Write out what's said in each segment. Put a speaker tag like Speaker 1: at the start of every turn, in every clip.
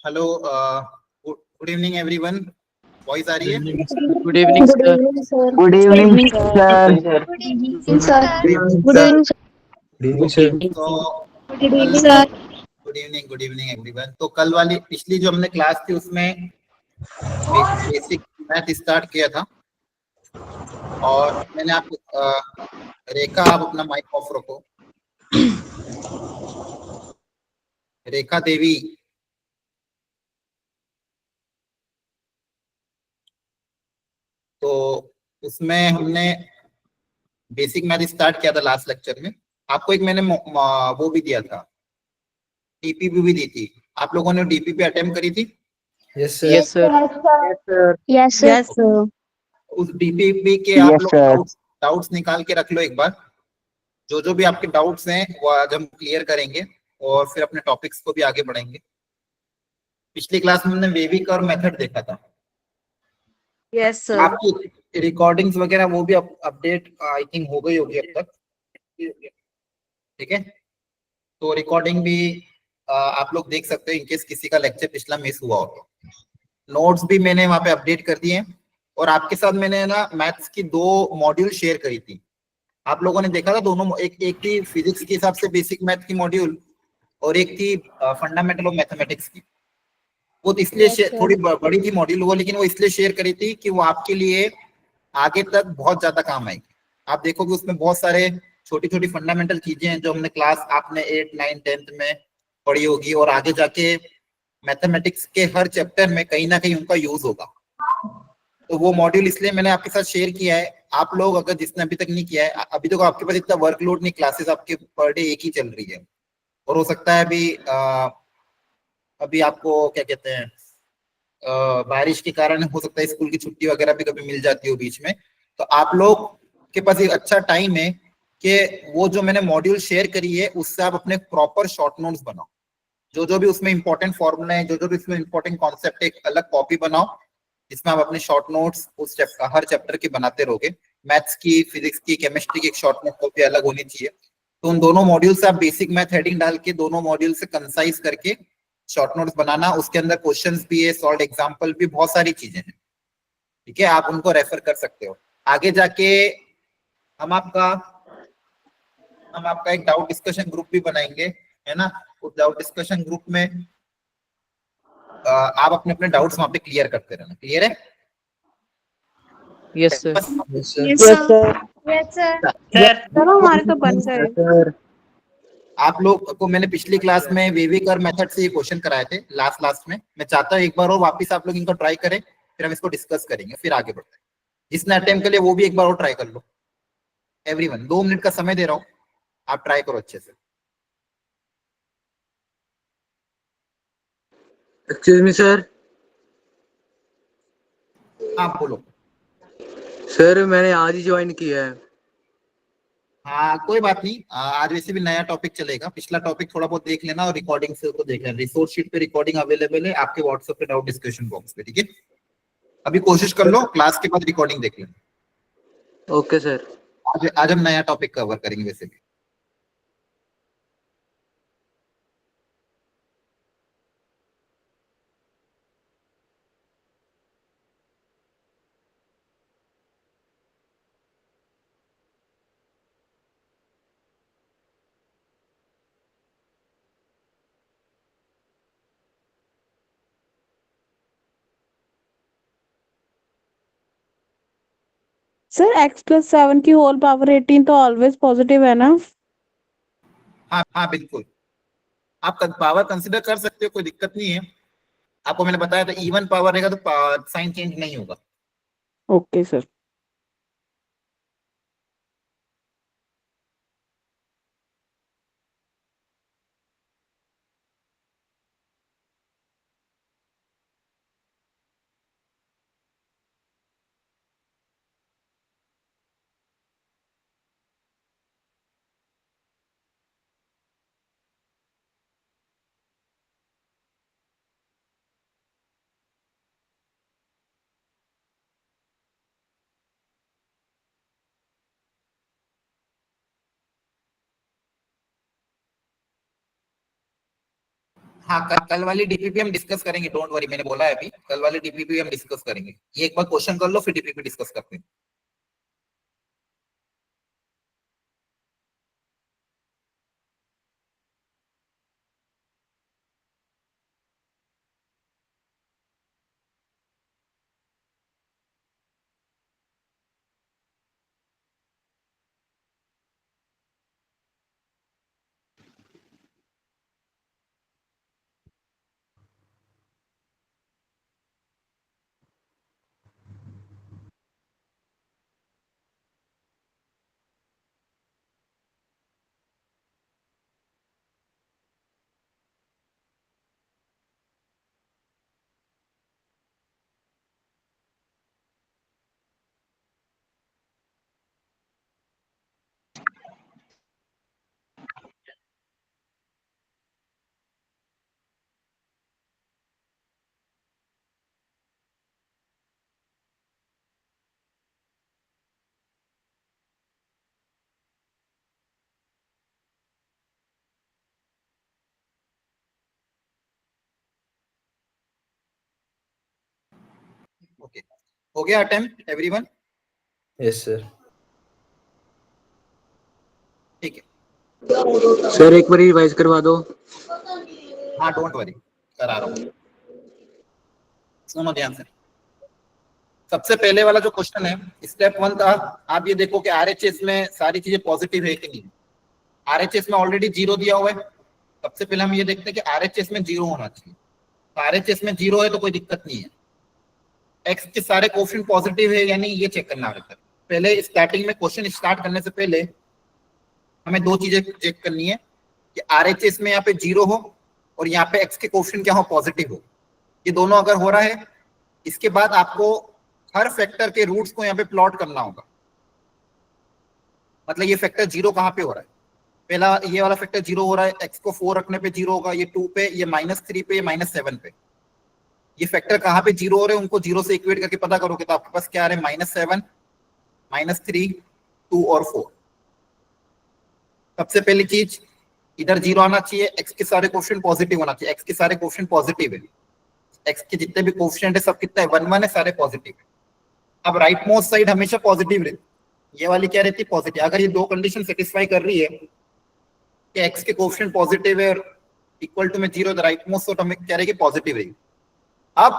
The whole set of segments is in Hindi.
Speaker 1: Hello. Good evening everyone. Voice आ रही है?
Speaker 2: Good evening
Speaker 3: Good
Speaker 2: sir.
Speaker 3: evening, sir.
Speaker 4: Good
Speaker 3: Good
Speaker 4: evening,
Speaker 3: evening, sir.
Speaker 4: sir.
Speaker 5: Good
Speaker 3: Good
Speaker 5: evening,
Speaker 3: evening, sir.
Speaker 5: sir.
Speaker 1: Good evening
Speaker 3: Good
Speaker 1: sir.
Speaker 3: evening, sir.
Speaker 2: Good evening sir.
Speaker 1: तो
Speaker 3: Good
Speaker 1: कल
Speaker 3: evening, sir.
Speaker 1: Good evening everyone. तो कल वाली पिछली जो हमने क्लास थी उसमें बेसिक मैथ स्टार्ट किया था और मैंने आप रेखा, आप अपना माइक ऑफ रखो। रेखा देवी। तो उसमें हमने बेसिक मैथ स्टार्ट किया था लास्ट लेक्चर में। आपको एक मैंने वो भी दिया था, डीपीपी भी दी थी। आप लोगों ने डीपीपी अटेम्प्ट करी थी?
Speaker 2: Yes
Speaker 3: Yes,
Speaker 2: sir.
Speaker 3: sir.
Speaker 4: Yes, sir.
Speaker 3: Yes, sir. Yes, sir.
Speaker 1: उस डीपीपी के आप
Speaker 4: Yes,
Speaker 1: लोग
Speaker 4: sir.
Speaker 1: डाउट्स निकाल के रख लो एक बार। जो भी आपके डाउट्स हैं वो आज हम क्लियर करेंगे और फिर अपने टॉपिक्स को भी आगे बढ़ाएंगे। पिछली क्लास में हमने वेविक और मेथड देखा था।
Speaker 3: Yes, sir.
Speaker 1: आपकी रिकॉर्डिंग्स वगैरह वो भी अपडेट आई थिंक हो गई होगी अब तक। ठीक है, तो रिकॉर्डिंग भी आप लोग देख सकते हो इनकेस किसी का लेक्चर पिछला मिस हुआ हो तो। नोट्स भी मैंने वहां पे अपडेट कर दिए हैं और आपके साथ मैंने ना मैथ्स की 2 मॉड्यूल शेयर करी थी। आप लोगों ने देखा था दोनों, एक थी फिजिक्स के हिसाब से बेसिक मैथ की मॉड्यूल और एक थी फंडामेंटल ऑफ मैथमेटिक्स की। वो तो इसलिए थोड़ी बड़ी थी मॉड्यूल वो, लेकिन वो इसलिए शेयर करी थी कि वो आपके लिए आगे तक बहुत ज्यादा काम आएगी। आप देखोगे उसमें बहुत सारे छोटी छोटी फंडामेंटल चीजें हैं जो हमने क्लास आपने 8, 9, 10th में पढ़ी होगी और आगे जाके मैथमेटिक्स के हर चैप्टर में कहीं ना कहीं उनका यूज होगा। तो वो मॉड्यूल इसलिए मैंने आपके साथ शेयर किया है। आप लोग अगर जिसने अभी तक नहीं किया है, अभी तक आपके पास इतना वर्कलोड नहीं, क्लासेस आपके पर डे एक ही चल रही है और हो सकता है अभी आपको क्या कहते हैं, बारिश के कारण हो सकता है स्कूल की छुट्टी वगैरह भी कभी मिल जाती हो बीच में। तो आप लोग के पास एक अच्छा टाइम है कि वो जो मैंने मॉड्यूल शेयर करी है उससे आप अपने प्रॉपर शॉर्ट नोट्स बनाओ। जो भी उसमें इंपॉर्टेंट फॉर्मूला है, जो भी उसमें इंपॉर्टेंट कॉन्सेप्ट है, एक अलग कॉपी बनाओ जिसमें आप अपने शॉर्ट नोट्स उस हर चैप्टर के बनाते रहोगे। मैथ्स की, फिजिक्स की, केमिस्ट्री की एक शॉर्ट नोट कॉपी अलग होनी चाहिए। तो उन दोनों मॉड्यूल से आप बेसिक मैथ हेडिंग डाल के दोनों मॉड्यूल से कंसाइज करके शॉर्ट नोट्स बनाना। उसके अंदर क्वेश्चंस भी है, सॉल्व एग्जांपल भी, बहुत सारी चीजें हैं। ठीक है, आप उनको रेफर कर सकते हो। आगे जाके हम आपका एक डाउट डिस्कशन ग्रुप भी बनाएंगे, है ना। उस डाउट डिस्कशन ग्रुप में आप अपने अपने डाउट्स वहां पे क्लियर करते रहना। क्लियर है?
Speaker 2: Yes sir.
Speaker 5: Yes, sir.
Speaker 4: Yes, sir.
Speaker 5: Yes, sir.
Speaker 4: Yes,
Speaker 3: चलो हमारे तो बन गए।
Speaker 4: sir.
Speaker 1: आप लोग को मैंने पिछली क्लास में वेविक और मेथड से ये क्वेश्चन कराए थे लास्ट में। मैं चाहता हूँ एक बार और वापस आप लोग इनको ट्राई करें, फिर हम इसको डिस्कस करेंगे, फिर आगे बढ़ते हैं। जिसने अटेम्प्ट कर लिया वो भी एक बार और ट्राई कर लो। एवरीवन 2 मिनट का समय दे रहा हूँ, आप ट्राई करो अच्छे से।
Speaker 2: Excuse me sir.
Speaker 1: आप बोलो।
Speaker 2: सर मैंने आज ही ज्वाइन किया है।
Speaker 1: हाँ कोई बात नहीं, आज वैसे भी नया टॉपिक चलेगा। पिछला टॉपिक थोड़ा बहुत देख लेना और रिकॉर्डिंग से तो देख लेना। रिसोर्स शीट पे रिकॉर्डिंग अवेलेबल है आपके व्हाट्सएप पे डाउट डिस्कशन बॉक्स पे। ठीक है, अभी कोशिश कर लो क्लास के बाद रिकॉर्डिंग देख लेना।
Speaker 2: Okay sir.
Speaker 1: आज हम नया टॉपिक कवर करेंगे वैसे भी।
Speaker 3: सर x+7 की होल पावर 18 तो ऑलवेज पॉजिटिव है ना?
Speaker 1: हाँ हाँ बिल्कुल, आप पावर कंसिडर कर सकते हो, कोई दिक्कत नहीं है। आपको मैंने बताया था इवन पावर रहेगा तो साइन चेंज नहीं होगा।
Speaker 3: Okay sir.
Speaker 1: हाँ, कल वाली डीपीपी हम डिस्कस करेंगे, डोंट वरी, मैंने बोला है अभी, कल वाली डीपीपी हम डिस्कस करेंगे। ये एक बार क्वेश्चन कर लो, फिर डीपीपी डिस्कस करते हैं। ओके, हो गया अटेम्प्ट एवरीवन?
Speaker 4: Yes sir.
Speaker 1: ठीक है,
Speaker 2: सर एक बार रिवाइज करवा दो।
Speaker 1: हाँ डोंट वरी, करा रहा हूँ। सुनो ध्यान से, सबसे पहले वाला जो क्वेश्चन है, स्टेप 1 था, आप ये देखो कि आरएचएस में सारी चीजें पॉजिटिव है कि नहीं। आरएचएस में ऑलरेडी 0 दिया हुआ है। सबसे पहले हम ये देखते हैं कि आरएचएस में 0 होना चाहिए। तो आरएचएस में 0 है तो कोई दिक्कत नहीं है। एक्स के सारे कोफिशिएंट पॉजिटिव है यानी ये चेक करना रहता है। पहले स्टार्टिंग में क्वेश्चन स्टार्ट करने से पहले हमें दो चीजें चेक करनी है कि आरएचएस में यहाँ पे 0 हो और यहाँ पे एक्स के कोफिशिएंट क्या हो, पॉजिटिव हो। ये दोनों अगर हो रहा है, इसके बाद आपको हर फैक्टर के रूट्स को यहाँ पे प्लॉट करना होगा। मतलब ये फैक्टर 0 कहाँ पे हो रहा है, पहला ये वाला फैक्टर 0 हो रहा है, एक्स को 4 रखने पे 0 होगा, ये 2 पे, ये -3 पे, ये -7 पे। ये फैक्टर कहाँ पे 0 हो रहे हैं उनको 0 से इक्वेट करके पता करोगे तो आपके पास क्या आ रहा है, -7, -3, 2 और 4। सबसे पहली चीज, इधर 0 आना चाहिए, एक्स के सारे कोफिशिएंट पॉजिटिव होना चाहिए। एक्स के सारे कोफिशिएंट पॉजिटिव है, एक्स के जितने भी कोफिशिएंट है सब कितना है, 1 1 है, सारे पॉजिटिव है। अब राइट मोस्ट साइड हमेशा पॉजिटिव रहती, ये वाली क्या रहती है, पॉजिटिव। अगर ये दो कंडीशन सेटिस्फाई कर रही है कि एक्स के कोफिशिएंट पॉजिटिव है और इक्वल टू में 0, तो राइट मोस्ट साइड हमें क्या रहेगी, पॉजिटिव रहेगी। अब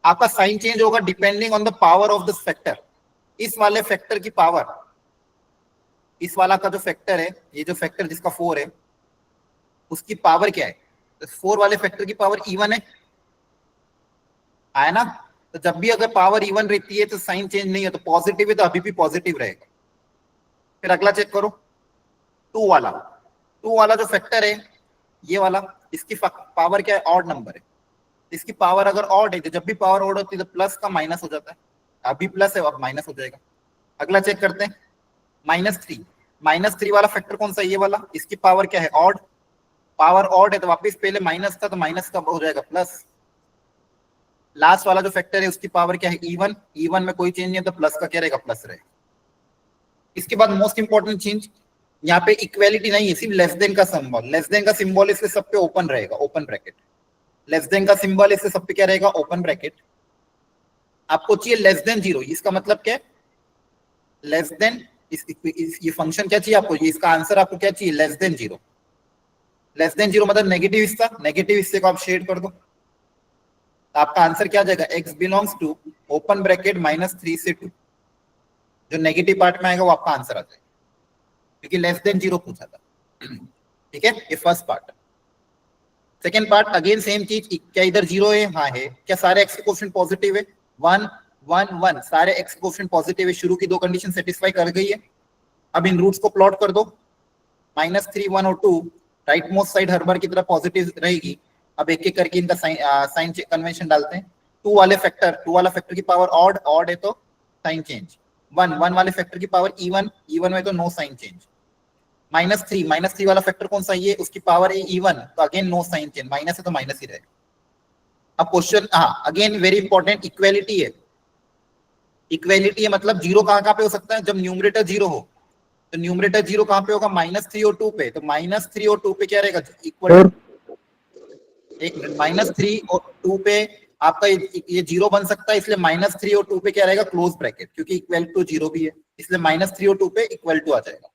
Speaker 1: आपका साइन चेंज होगा depending on the power of this factor. इस वाले फैक्टर की पावर, इस वाला का जो फैक्टर है, ये जो फैक्टर जिसका 4 है, उसकी पावर क्या है, तो 4 वाले फैक्टर की पावर इवन है ना। तो जब भी अगर पावर इवन रहती है तो साइन चेंज नहीं है, तो पॉजिटिव है तो अभी भी पॉजिटिव रहेगा। फिर अगला चेक करो, 2 वाला जो फैक्टर है, ये वाला, इसकी पावर क्या है, ऑड नंबर है। इसकी पावर अगर ऑड है तो जब भी पावर ऑड होती है तो प्लस का माइनस हो जाता है। अभी प्लस है, अब माइनस हो जाएगा। अगला चेक करते हैं, -3 वाला फैक्टर कौन सा है, ये वाला, इसकी पावर क्या है, ऑड। पावर ऑड है तो वापस पहले माइनस था तो माइनस का हो जाएगा प्लस। लास्ट वाला जो फैक्टर है उसकी पावर क्या है, इवन में कोई चेंज नहीं है तो प्लस का क्या रहेगा, प्लस रहेगा। इसके बाद मोस्ट इंपॉर्टेंट चेंज, यहाँ पे इक्वेलिटी नहीं है, सिर्फ लेस देन का सिंबल। लेस देन का सिंबल इससे सब पे ओपन रहेगा, ओपन ब्रैकेट। लेस देन का सिंबल इससे सब पे क्या रहेगा, ओपन ब्रैकेट। आपको चाहिए लेस देन 0, इसका मतलब क्या है, लेस देन, ये फंक्शन क्या चाहिए आपको, ये इसका आंसर आपको क्या चाहिए, लेस देन 0। लेस देन 0 मतलब नेगेटिव हिस्सा, नेगेटिव हिस्से को आप शेड कर दो, तो आपका आंसर क्या आ जाएगा, x belongs to open bracket -3 से 2। जो नेगेटिव पार्ट में आएगा वो आपका आंसर आ जाएगा, क्योंकि लेस देन 0 पूछा था। ठीक है, ये first part. Second part again same चीज, क्या इधर 0 है, हाँ है। क्या सारे x के कोफिशिएंट पॉजिटिव है, 1 1 1, सारे x के कोफिशिएंट पॉजिटिव है। शुरू की दो कंडीशन सेटिस्फाई कर गई है। अब इन रूट्स को प्लॉट कर दो, -3 1 और 2 राइट मोस्ट साइड हर बार की तरह पॉजिटिव रहेगी। अब एक एक करके इनका साइन कन्वेंशन डालते हैं। 2 वाला फैक्टर की पावर ऑड है तो साइन चेंज। 1 वाले फैक्टर की पावर इवन में तो नो साइन चेंज। -3 वाला फैक्टर कौन सा, ये उसकी पावर है इवन, तो again no sign change, minus है तो माइनस ही रहेगा। अब क्वेश्चन, हाँ अगेन वेरी इंपॉर्टेंट, इक्वेलिटी है। इक्वेलिटी है मतलब 0 कहाँ पे हो सकता है, जब न्यूमरेटर 0 हो। तो न्यूमरेटर 0 कहाँ पे होगा, -3 और 2 पे। तो -3 और 2 पे क्या रहेगा, इक्वल। एक -3 और 2 पे आपका ये 0 बन सकता है, इसलिए -3 और 2 पे क्या रहेगा, क्लोज ब्रैकेट, क्योंकि इक्वल टू 0 भी है, इसलिए -3 और 2 पे इक्वल टू आ जाएगा।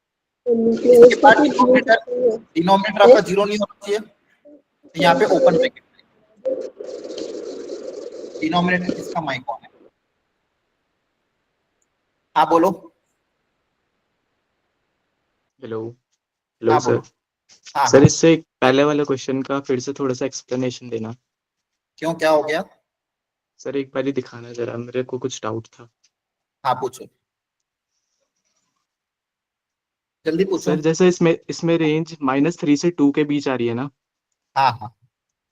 Speaker 1: इसके बाद डिनोमिनेटर आपका 0 नहीं होना चाहिए, तो यहाँ पे ओपन ब्रैकेट। डिनोमिनेटर किसका माइक ऑन है? हाँ बोलो।
Speaker 4: हेलो हेलो
Speaker 1: हाँ
Speaker 4: सर।
Speaker 1: बोलो। हाँ
Speaker 4: सर
Speaker 1: हाँ,
Speaker 4: इससे पहले वाले क्वेश्चन का फिर से थोड़ा सा एक्सप्लेनेशन देना।
Speaker 1: क्यों, क्या हो गया?
Speaker 4: सर एक बार ही दिखाना जरा, मेरे को कुछ डाउट था।
Speaker 1: हाँ पूछो, जल्दी पूछो।
Speaker 4: सर जैसे इसमें रेंज -3 से 2 के बीच आ रही है ना,
Speaker 1: हाँ हाँ,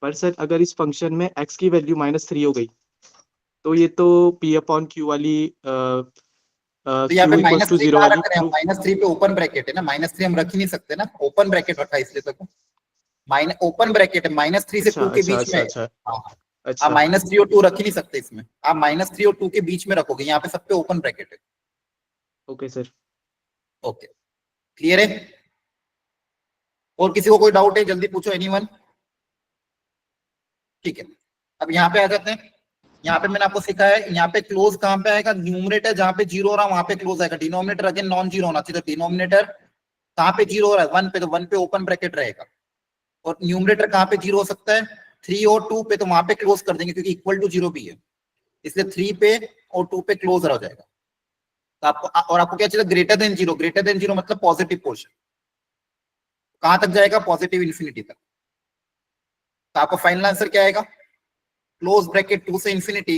Speaker 4: पर सर अगर इस फंक्शन में x की वैल्यू -3 हो गई तो ये तो p/q वाली
Speaker 1: तो यहाँ पे
Speaker 4: q इक्वल्स टू
Speaker 1: -3
Speaker 4: जीरो
Speaker 1: कहाँ
Speaker 4: वाली
Speaker 1: रख रहे हैं? -3 पे ओपन ब्रैकेट है ना, -3 हम रख ही नहीं सकते ना, ओपन ब्रैकेट रखा है इसलिए तो। माइनस ओपन ब्रैकेट है, -3 से
Speaker 4: अच्छा
Speaker 1: 2 के
Speaker 4: अच्छा
Speaker 1: बीच में
Speaker 4: अच्छा
Speaker 1: है।
Speaker 4: अच्छा
Speaker 1: हाँ, आप
Speaker 4: अच्छा
Speaker 1: -3 और 2 रख ही नहीं सकते इसमें, आप -3 और 2 के बीच में रखोगे, यहाँ पे सब पे ओपन ब्रैकेट है।
Speaker 4: Okay sir.
Speaker 1: ओके, क्लियर है? और किसी को कोई डाउट है, जल्दी पूछो, एनीवन? ठीक है, अब यहाँ पे आ जाते हैं। यहाँ पे मैंने आपको सिखाया है, यहाँ पे क्लोज कहाँ पे आएगा, न्यूमरेटर जहाँ पे 0 हो रहा है वहां पे क्लोज आएगा। डिनोमिनेटर अगेन नॉन जीरो होना चाहिए, तो डिनोमिनेटर कहाँ पे 0 हो रहा है, 1 पे, तो 1 पे ओपन ब्रैकेट रहेगा। और न्यूमरेटर कहाँ पे 0 हो सकता है, 3 और 2 पे, तो वहां पे क्लोज कर देंगे क्योंकि इक्वल टू 0 भी है, इसलिए 3 पे और 2 पे क्लोज रह जाएगा। तो आपको, और आपको क्या चाहिए, ग्रेटर देन 0, ग्रेटर देन 0 मतलब पॉजिटिव पोर्शन, कहां तक जाएगा, पॉजिटिव इन्फिनिटी तक। तो आपका फाइनल आंसर क्या आएगा, क्लोज ब्रैकेट 2 से इंफिनिटी,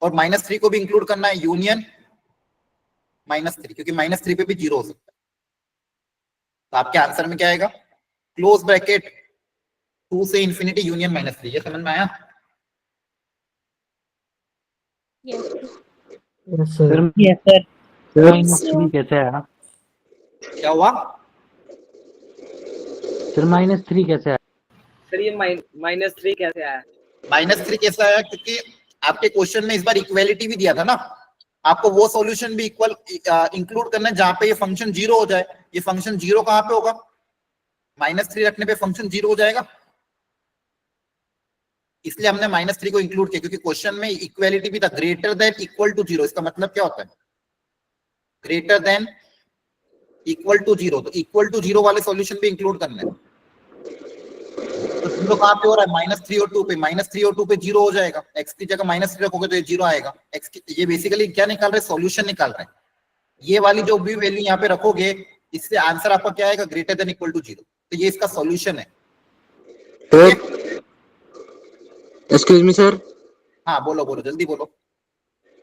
Speaker 1: और -3 को भी इंक्लूड करना है, यूनियन -3, क्योंकि -3 पे भी 0 हो सकता है। तो आपके आंसर में क्या आएगा, क्लोज ब्रैकेट 2 से इंफिनिटी यूनियन -3। ये समझ में आया?
Speaker 5: सर -3 कैसे आया?
Speaker 1: क्या हुआ?
Speaker 5: सर -3 कैसे आया?
Speaker 6: सर ये -3 कैसे आया?
Speaker 1: -3 कैसा आया, क्योंकि आपके क्वेश्चन में इस बार इक्वेलिटी भी दिया था ना, आपको वो सॉल्यूशन भी इक्वल इंक्लूड करना है जहां पे ये फंक्शन 0 हो जाए। ये फंक्शन 0 कहां पे होगा, -3 रखने पे फंक्शन 0 हो जाएगा, इसलिए हमने -3 को इंक्लूड किया, क्योंकि क्वेश्चन में इक्वेलिटी भी था, ग्रेटर देन इक्वल टू 0। इसका मतलब क्या होता है, ग्रेटर देन इक्वल टू 0, तो इक्वल टू 0 वाले सॉल्यूशन भी इंक्लूड करना है। तो 0 कहां पे हो रहा है, -3 और 2 पे, -3 और 2 पे 0 हो जाएगा, x की जगह -3 रखोगे तो ये 0 आएगा। x की, ये बेसिकली क्या निकाल रहे हैं, सॉल्यूशन निकाल रहे हैं। ये वाली जो भी वैल्यू यहाँ पे रखोगे, इससे आंसर आपका क्या आएगा, ग्रेटर देन इक्वल टू 0। तो ये इसका सॉल्यूशन है।
Speaker 2: Sir excuse me sir.
Speaker 1: हाँ बोलो बोलो, जल्दी बोलो।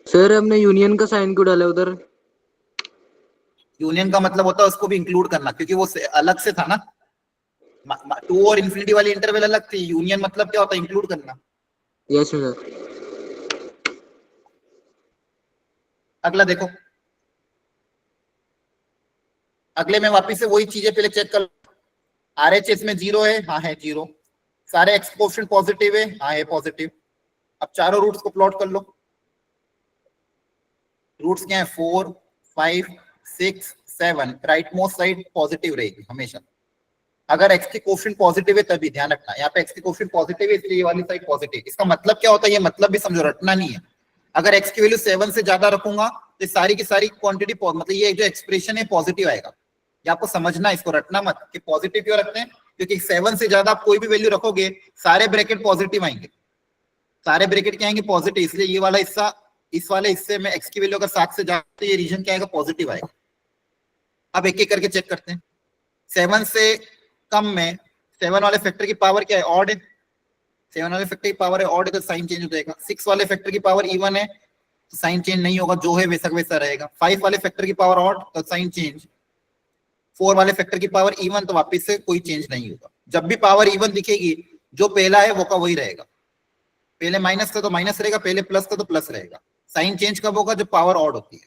Speaker 2: सर हमने यूनियन का साइन क्यों डाला उधर?
Speaker 1: यूनियन का मतलब होता है उसको भी इंक्लूड करना, क्योंकि वो अलग से था ना, 2 और इंफिनिटी वाली इंटरवल अलग थी, यूनियन मतलब क्या होता है, इंक्लूड करना।
Speaker 2: Yes sir.
Speaker 1: अगला देखो, अगले में वापिस से वही चीजें पहले चेक कर। आरएचएस में 0 है, हाँ है 0। सारे एक्स कोएफिशिएंट पॉजिटिव है, हाँ है पॉजिटिव। अब चारों रूट्स को प्लॉट कर लो। रूट्स क्या है, 4, 5, 6, 7। राइट मोस्ट साइड पॉजिटिव रहेगी हमेशा। अगर एक्स की कोएफिशिएंट पॉजिटिव है तभी, ध्यान रखना, यहाँ पे एक्स की कोएफिशिएंट पॉजिटिव है इसलिए ये वाली साइड पॉजिटिव। इसका मतलब क्या होता है, ये मतलब भी समझो, रटना नहीं है। अगर एक्स की वैल्यू 7 से ज्यादा रखूंगा तो सारी की सारी क्वांटिटी, मतलब ये जो एक्सप्रेशन है पॉजिटिव आएगा। ये आपको समझना, इसको रटना मत कि पॉजिटिव क्यों रखते हैं, क्योंकि 7 से ज्यादा आप कोई भी वैल्यू रखोगे सारे ब्रैकेट पॉजिटिव आएंगे, सारे ब्रैकेट क्या आएंगे, पॉजिटिव। इसलिए ये वाला हिस्सा, इस वाले हिस्से में एक्स की वैल्यू अगर 7 से ज्यादा तो ये रीजन क्या आएगा, पॉजिटिव आएगा। अब एक एक करके चेक करते हैं। 7 से कम में 7 वाले फैक्टर की पावर क्या है, ऑड है। 7 वाले फैक्टर की पावर है ऑड है, तो साइन चेंज हो जाएगा। 6 वाले फैक्टर की पावर इवन है, तो साइन चेंज नहीं होगा, जो है वैसा वैसा रहेगा। 5 वाले फैक्टर की पावर ऑड, तो साइन चेंज। 4 वाले फैक्टर की पावर इवन, तो वापस से कोई चेंज नहीं होगा। जब भी पावर इवन दिखेगी, जो पहला है वो का वही रहेगा। पहले माइनस था तो माइनस रहेगा, पहले प्लस था तो प्लस रहेगा। साइन चेंज कब होगा, जब पावर ऑड होती है,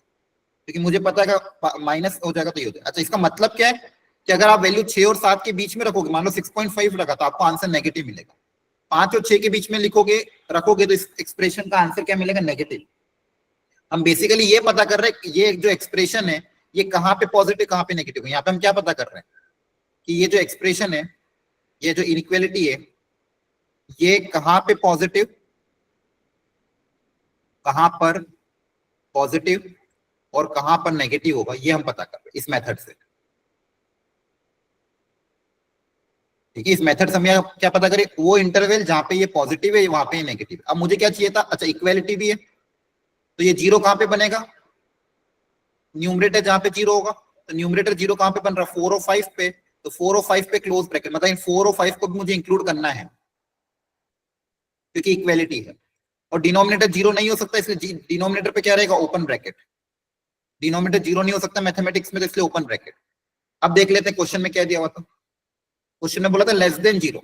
Speaker 1: क्योंकि मुझे पता है कि माइनस हो जाएगा तो ये हो जाएगा। अच्छा, इसका मतलब क्या है कि अगर आप वैल्यू 6 और 7 के बीच में रखोगे, मान लो 6.5 रखा, तो आपको आंसर नेगेटिव मिलेगा। 5 और 6 के बीच में लिखोगे, रखोगे, तो इस एक्सप्रेशन का आंसर क्या मिलेगा, नेगेटिव। हम बेसिकली ये पता कर रहे हैं कि ये जो एक्सप्रेशन है ये कहाँ पे पॉजिटिव कहाँ पे नेगेटिव है। यहाँ पे हम क्या पता कर रहे हैं कि ये जो एक्सप्रेशन है, ये जो इनइक्वालिटी है, ये कहां पे पॉजिटिव, कहां पर पॉजिटिव और कहां पर नेगेटिव होगा, ये हम पता कर रहे हैं इस मेथड से। ठीक है, इस मेथड से हम क्या पता करें, वो इंटरवल जहां पे ये पॉजिटिव है वहां पे नेगेटिव। अब मुझे क्या चाहिए था, अच्छा इक्वालिटी भी है, तो ये जीरो कहां पे बनेगा, न्यूमरेटर जहां पे जीरो होगा, तो न्यूमरेटर जीरो कहां पे बन रहा है, 4 और 5 पे, तो 4 और 5 पे क्लोज ब्रैकेट, मतलब इन 4 और 5 को भी मुझे इंक्लूड करना है क्योंकि इक्वालिटी है। और डिनोमिनेटर जीरो नहीं हो सकता, इसलिए डिनोमिनेटर पे क्या रहेगा, ओपन ब्रैकेट। डिनोमिनेटर जीरो नहीं हो सकता मैथमेटिक्स में, तो इसलिए ओपन ब्रैकेट। अब देख लेते हैं क्वेश्चन में क्या दिया हुआ था। क्वेश्चन में बोला था लेस देन जीरो,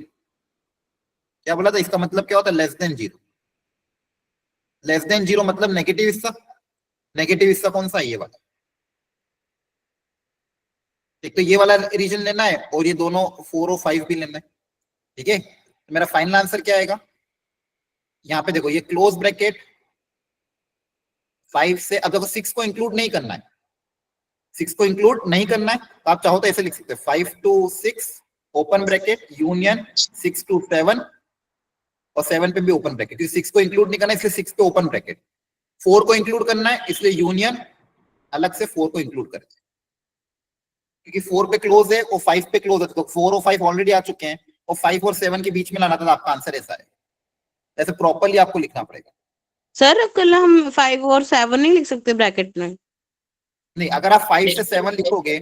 Speaker 1: क्या बोला था, इसका मतलब क्या होता है, less than zero. Less than zero मतलब नेगेटिव हिस्सा, नेगेटिव हिस्सा कौन सा है, ये वाला। एक तो ये वाला रीजन लेना है और ये दोनों 4 और 5 भी लेना है। ठीक है, तो मेरा फाइनल आंसर क्या आएगा, यहाँ पे देखो ये क्लोज ब्रैकेट 5 से, अब देखो 6 को इंक्लूड नहीं करना है, 6 को इंक्लूड नहीं करना है, तो आप चाहो तो ऐसे लिख सकते हैं 5 to 6 open bracket union 6 to 7 और 7 पे भी ओपन ब्रैकेट, क्योंकि 6 को इंक्लूड नहीं करना है इसलिए 6 पे ओपन ब्रैकेट, 4 को इंक्लूड करना है इसलिए यूनियन अलग से 4 को इंक्लूड करें, क्योंकि 4 पे क्लोज है और 5 पे क्लोज है, तो 4 और 5 ऑलरेडी आ चुके हैं और 5 और 7 के बीच में लाना था, तो आपका आंसर ऐसा है। ऐसे प्रॉपर्ली आपको लिखना पड़ेगा।
Speaker 3: सर कल हम 5 और 7 नहीं लिख सकते ब्रैकेट में?
Speaker 1: नहीं, अगर आप 5 से 7 लिखोगे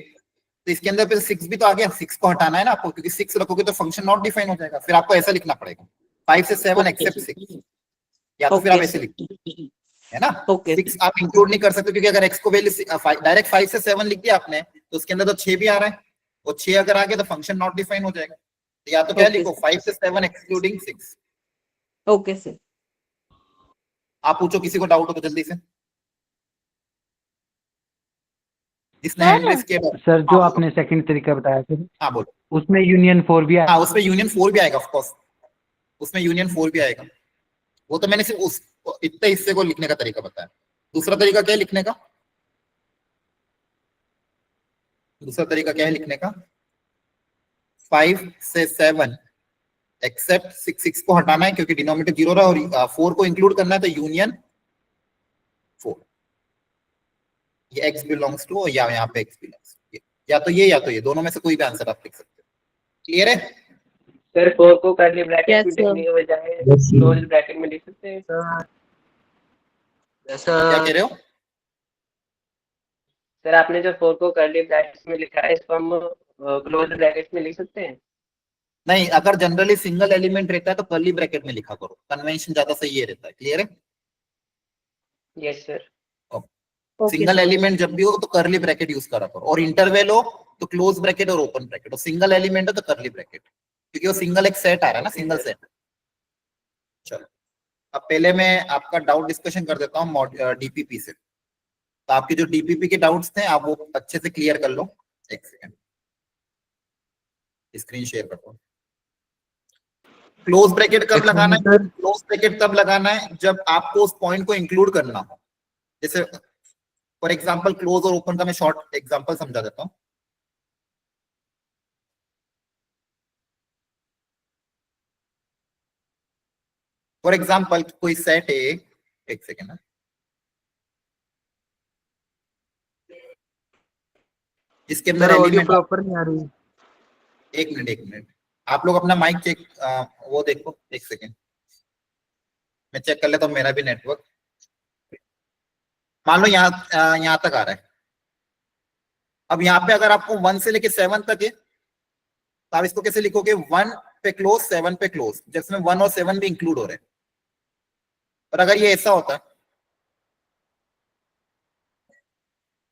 Speaker 1: तो इसके अंदर फिर 6 भी तो आ गया, 6 को हटाना है ना आपको, क्योंकि 6 रखोगे तो फंक्शन नॉट डिफाइन हो जाएगा। फिर आपको ऐसा लिखना पड़ेगा 5 से 7 एक्सेप्ट 6, या तो फिर आप ऐसे लिखो, है ना। 6 आप इंक्लूड नहीं कर सकते, क्योंकि अगर x को वैल्यू डायरेक्ट 5 से 7 लिख दिया आपने तो उसके अंदर तो 6 भी आ रहा है, और 6 अगर आ गया तो फंक्शन नॉट डिफाइन हो जाएगा। तो या तो क्या लिखो 5 से 7 एक्सक्लूडिंग 6।
Speaker 3: Okay sir.
Speaker 1: आप पूछो, किसी को डाउट हो तो जल्दी से, जिसने हैंड रेस किया।
Speaker 5: सर जो आपने सेकंड तरीका बताया फिर,
Speaker 1: हाँ बोलो।
Speaker 5: उसमें यूनियन 4 भी आया।
Speaker 1: हाँ, उसमें यूनियन 4 भी आएगा, ऑफ कोर्स उसमें यूनियन 4 भी आएगा। वो तो मैंने सिर्फ उस इतने हिस्से को लिखने का तरीका बताया। दूसरा तरीका क्या है लिखने का, दूसरा तरीका क्या है लिखने का, 5 से 7 एक्सेप्ट 6 को हटाना है क्योंकि डिनोमिनेटर जीरो रहा, और 4 को इंक्लूड करना है, तो यूनियन 4। ये x बिलोंग्स टू, या यहाँ पे x बिलोंग्स टू, या तो ये या तो ये, दोनों में से कोई भी आंसर आप लिख सकते हो। क्लियर है?
Speaker 6: सर 4 को कर्ली ब्रैकेट
Speaker 3: Yes,
Speaker 6: में
Speaker 3: sir.
Speaker 6: लिखने के बजाय क्लोज ब्रैकेट में लिख सकते हैं।
Speaker 1: क्या
Speaker 2: जैसा
Speaker 1: कह रहे हो?
Speaker 6: सर आपने जो 4 को कर्ली ब्रैकेट में लिखा है इसको हम क्लोज ब्रैकेट में लिख सकते हैं।
Speaker 1: नहीं, अगर जनरली सिंगल एलिमेंट रहता है तो कर्ली ब्रैकेट में लिखा करो, कन्वेंशन ज्यादा सही ये रहता है। क्लियर है?
Speaker 6: Yes sir.
Speaker 1: सिंगल एलिमेंट जब भी हो तो कर्ली ब्रैकेट यूज करा करो, और इंटरवल हो तो क्लोज ब्रैकेट और ओपन ब्रैकेट, और सिंगल एलिमेंट हो तो कर्ली ब्रैकेट, क्योंकि वो सिंगल एक सेट आ रहा है ना, सिंगल सेट। चलो, अब पहले मैं आपका डाउट डिस्कशन कर देता हूँ डीपीपी से। तो आपके जो डीपीपी के डाउट्स थे आप वो अच्छे से क्लियर कर लो। एक सेकंड, स्क्रीन शेयर करता हूँ। क्लोज ब्रैकेट कब लगाना है? क्लोज ब्रैकेट तब लगाना है जब आपको उस पॉइंट को इंक्लूड करना हो। जैसे फॉर एग्जांपल क्लोज और ओपन का मैं शॉर्ट एग्जांपल समझा देता हूँ। फॉर एग्जांपल कोई सेट है, एक सेकेंड, इसके अंदर
Speaker 2: ऑडियो
Speaker 1: एलिमेंट,
Speaker 2: प्रॉपर नहीं आ रही।
Speaker 1: एक मिनट आप लोग अपना माइक चेक वो देखो, एक सेकेंड मैं चेक कर लेता हूँ मेरा भी नेटवर्क। मान लो यहाँ तक आ रहा है। अब यहाँ पे अगर आपको 1 से लेके 7 तक है तो आप इसको कैसे लिखोगे, 1 पे क्लोज 7 पे क्लोज, जिसमें 1 और 7 भी इंक्लूड हो रहे हैं। और अगर ये ऐसा होता,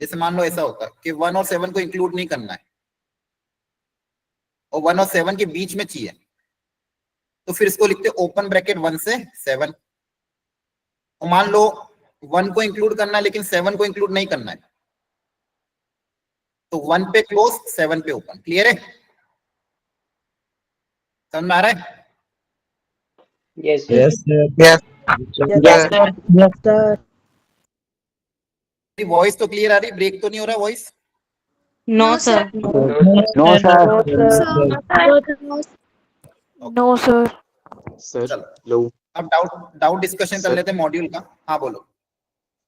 Speaker 1: जैसे मान लो ऐसा होता कि 1 और 7 को इंक्लूड नहीं करना है और 1 और 7 के बीच में चाहिए, तो फिर इसको लिखते ओपन ब्रैकेट 1 से 7। और मान लो 1 को इंक्लूड करना है लेकिन 7 को इंक्लूड नहीं करना है, तो 1 पे क्लोज 7 पे ओपन। क्लियर है? समझ में आ रहा है?
Speaker 6: Yes sir.
Speaker 1: वॉइस तो क्लियर आ रही, ब्रेक तो नहीं हो रहा voice?
Speaker 3: No sir.
Speaker 5: No sir.
Speaker 3: No sir.
Speaker 4: Sir
Speaker 1: चलो
Speaker 4: लो
Speaker 1: अब डाउट डिस्कशन कर
Speaker 4: सर।
Speaker 1: लेते हैं मॉड्यूल का। हाँ बोलो।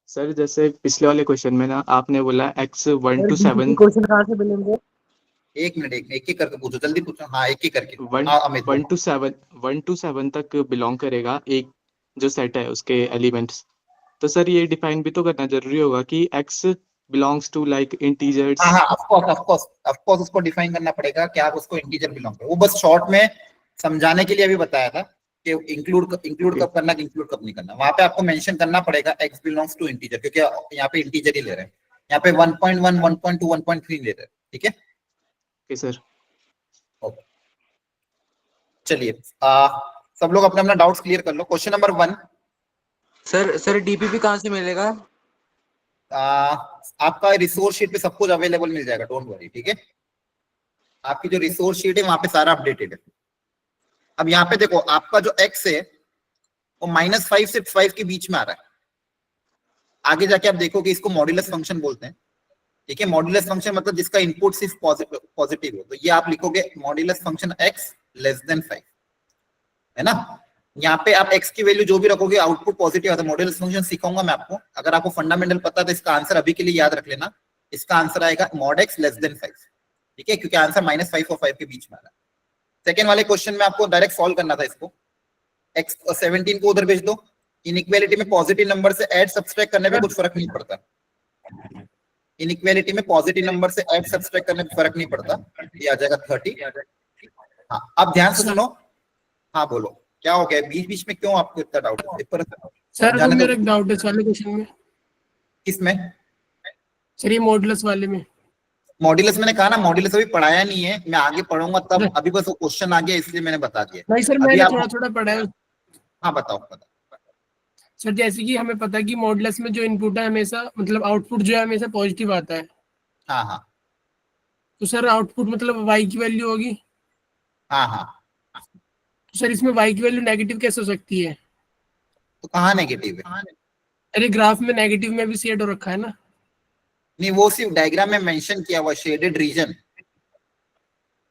Speaker 4: सर जैसे पिछले वाले क्वेश्चन में ना आपने बोला x 1 to 7
Speaker 2: क्वेश्चन कहाँ से मिलेंगे?
Speaker 1: एक मिनट एक एक करके पूछो, जल्दी पूछो। हाँ एक ही करके।
Speaker 4: 1
Speaker 1: हाँ अमित
Speaker 4: 1
Speaker 1: बोलो।
Speaker 4: to 7 1 to 7 तक बिलोंग करेगा एक जो सेट है उसके एलिमेंट्स। तो सर ये डिफाइन भी तो करना जरूरी होगा कि x belongs to like integers.
Speaker 1: हाँ हाँ ऑफ कोर्स उसको डिफाइन करना पड़ेगा कि आप उसको इंटीजर बिलोंग करो। वो बस शॉर्ट में समझाने के लिए अभी बताया था कि इंक्लूड
Speaker 4: ओके
Speaker 1: कब करना, इंक्लूड कब नहीं करना। वहां पे आपको मेंशन करना पड़ेगा x बिलोंग्स टू इंटीजर, क्योंकि यहाँ पे इंटीजर ही ले रहे हैं। यहाँ पे 1.1 1.2 1.3 ले रहे हैं। ठीक है
Speaker 4: ओके सर।
Speaker 1: ओके चलिए सब लोग अपना अपना डाउट्स क्लियर कर लो। Question number 1।
Speaker 2: सर डीपीपी कहाँ से मिलेगा?
Speaker 1: आपका रिसोर्स शीट पे सब कुछ अवेलेबल मिल जाएगा, डोंट वरी। ठीक है आपकी जो रिसोर्स शीट है वहां पे सारा अपडेटेड है। अब यहाँ पे देखो आपका जो x है वो -5 से 5 के बीच में आ रहा है। आगे जाके आप देखोगे इसको मॉड्यूलस फंक्शन बोलते हैं। ठीक है मॉड्यूलस फंक्शन मतलब जिसका इनपुट सिर्फ पॉजिटिव हो, तो ये आप लिखोगे modulus function x less then 5, है ना। यहाँ पे आप x की वैल्यू जो भी रखोगे आउटपुट पॉजिटिव आता है। मॉड्यूलस फंक्शन सिखाऊंगा मैं आपको, अगर आपको फंडामेंटल पता है तो इसका आंसर अभी के लिए याद रख लेना। इसका आंसर आएगा मॉड x लेस देन 5। ठीक है क्योंकि आंसर -5 और 5 के बीच में आ रहा है। सेकेंड वाले क्वेश्चन में आपको डायरेक्ट सॉल्व करना था इसको। x 17 को उधर भेज दो। इनइक्वालिटी में पॉजिटिव नंबर से ऐड सब्सट्रैक्ट करने पे कुछ फर्क नहीं पड़ता। इनइक्वालिटी में पॉजिटिव नंबर से ऐड सब्सट्रैक्ट करने पे फर्क नहीं पड़ता। ये आ जाएगा 30। हाँ अब ध्यान से सुनो। हाँ बोलो क्या हो गया, बीच बीच में क्यों आपको इतना डाउट है पेपर?
Speaker 7: सर वो
Speaker 1: जाने
Speaker 7: मेरा
Speaker 1: दो।
Speaker 7: एक डाउट है इस वाले क्वेश्चन में।
Speaker 1: किसमें?
Speaker 7: सर ये मॉडुलस वाले में।
Speaker 1: मॉड्यूलस मैंने कहा ना, मॉड्यूलस अभी पढ़ाया नहीं है, मैं आगे पढ़ूंगा तब। अभी बस वो क्वेश्चन आ गया इसलिए मैंने बता दिया।
Speaker 7: नहीं सर
Speaker 1: अभी
Speaker 7: मैंने
Speaker 1: आप
Speaker 7: थोड़ा थोड़ा पढ़ा है।
Speaker 1: हाँ बताओ।
Speaker 7: सर जैसे कि हमें पता है कि मॉडुलस में जो इनपुट है हमेशा मतलब आउटपुट जो है हमेशा पॉजिटिव आता है।
Speaker 1: हाँ हाँ
Speaker 7: तो सर आउटपुट मतलब y की वैल्यू होगी।
Speaker 1: हाँ हाँ
Speaker 7: तो सर इसमें y की वैल्यू नेगेटिव कैसे हो सकती है?
Speaker 1: तो कहाँ नेगेटिव है?
Speaker 7: अरे ग्राफ में नेगेटिव में भी शेड हो रखा है ना।
Speaker 1: नहीं वो सिर्फ डायग्राम में मेंशन किया हुआ शेडेड रीजन।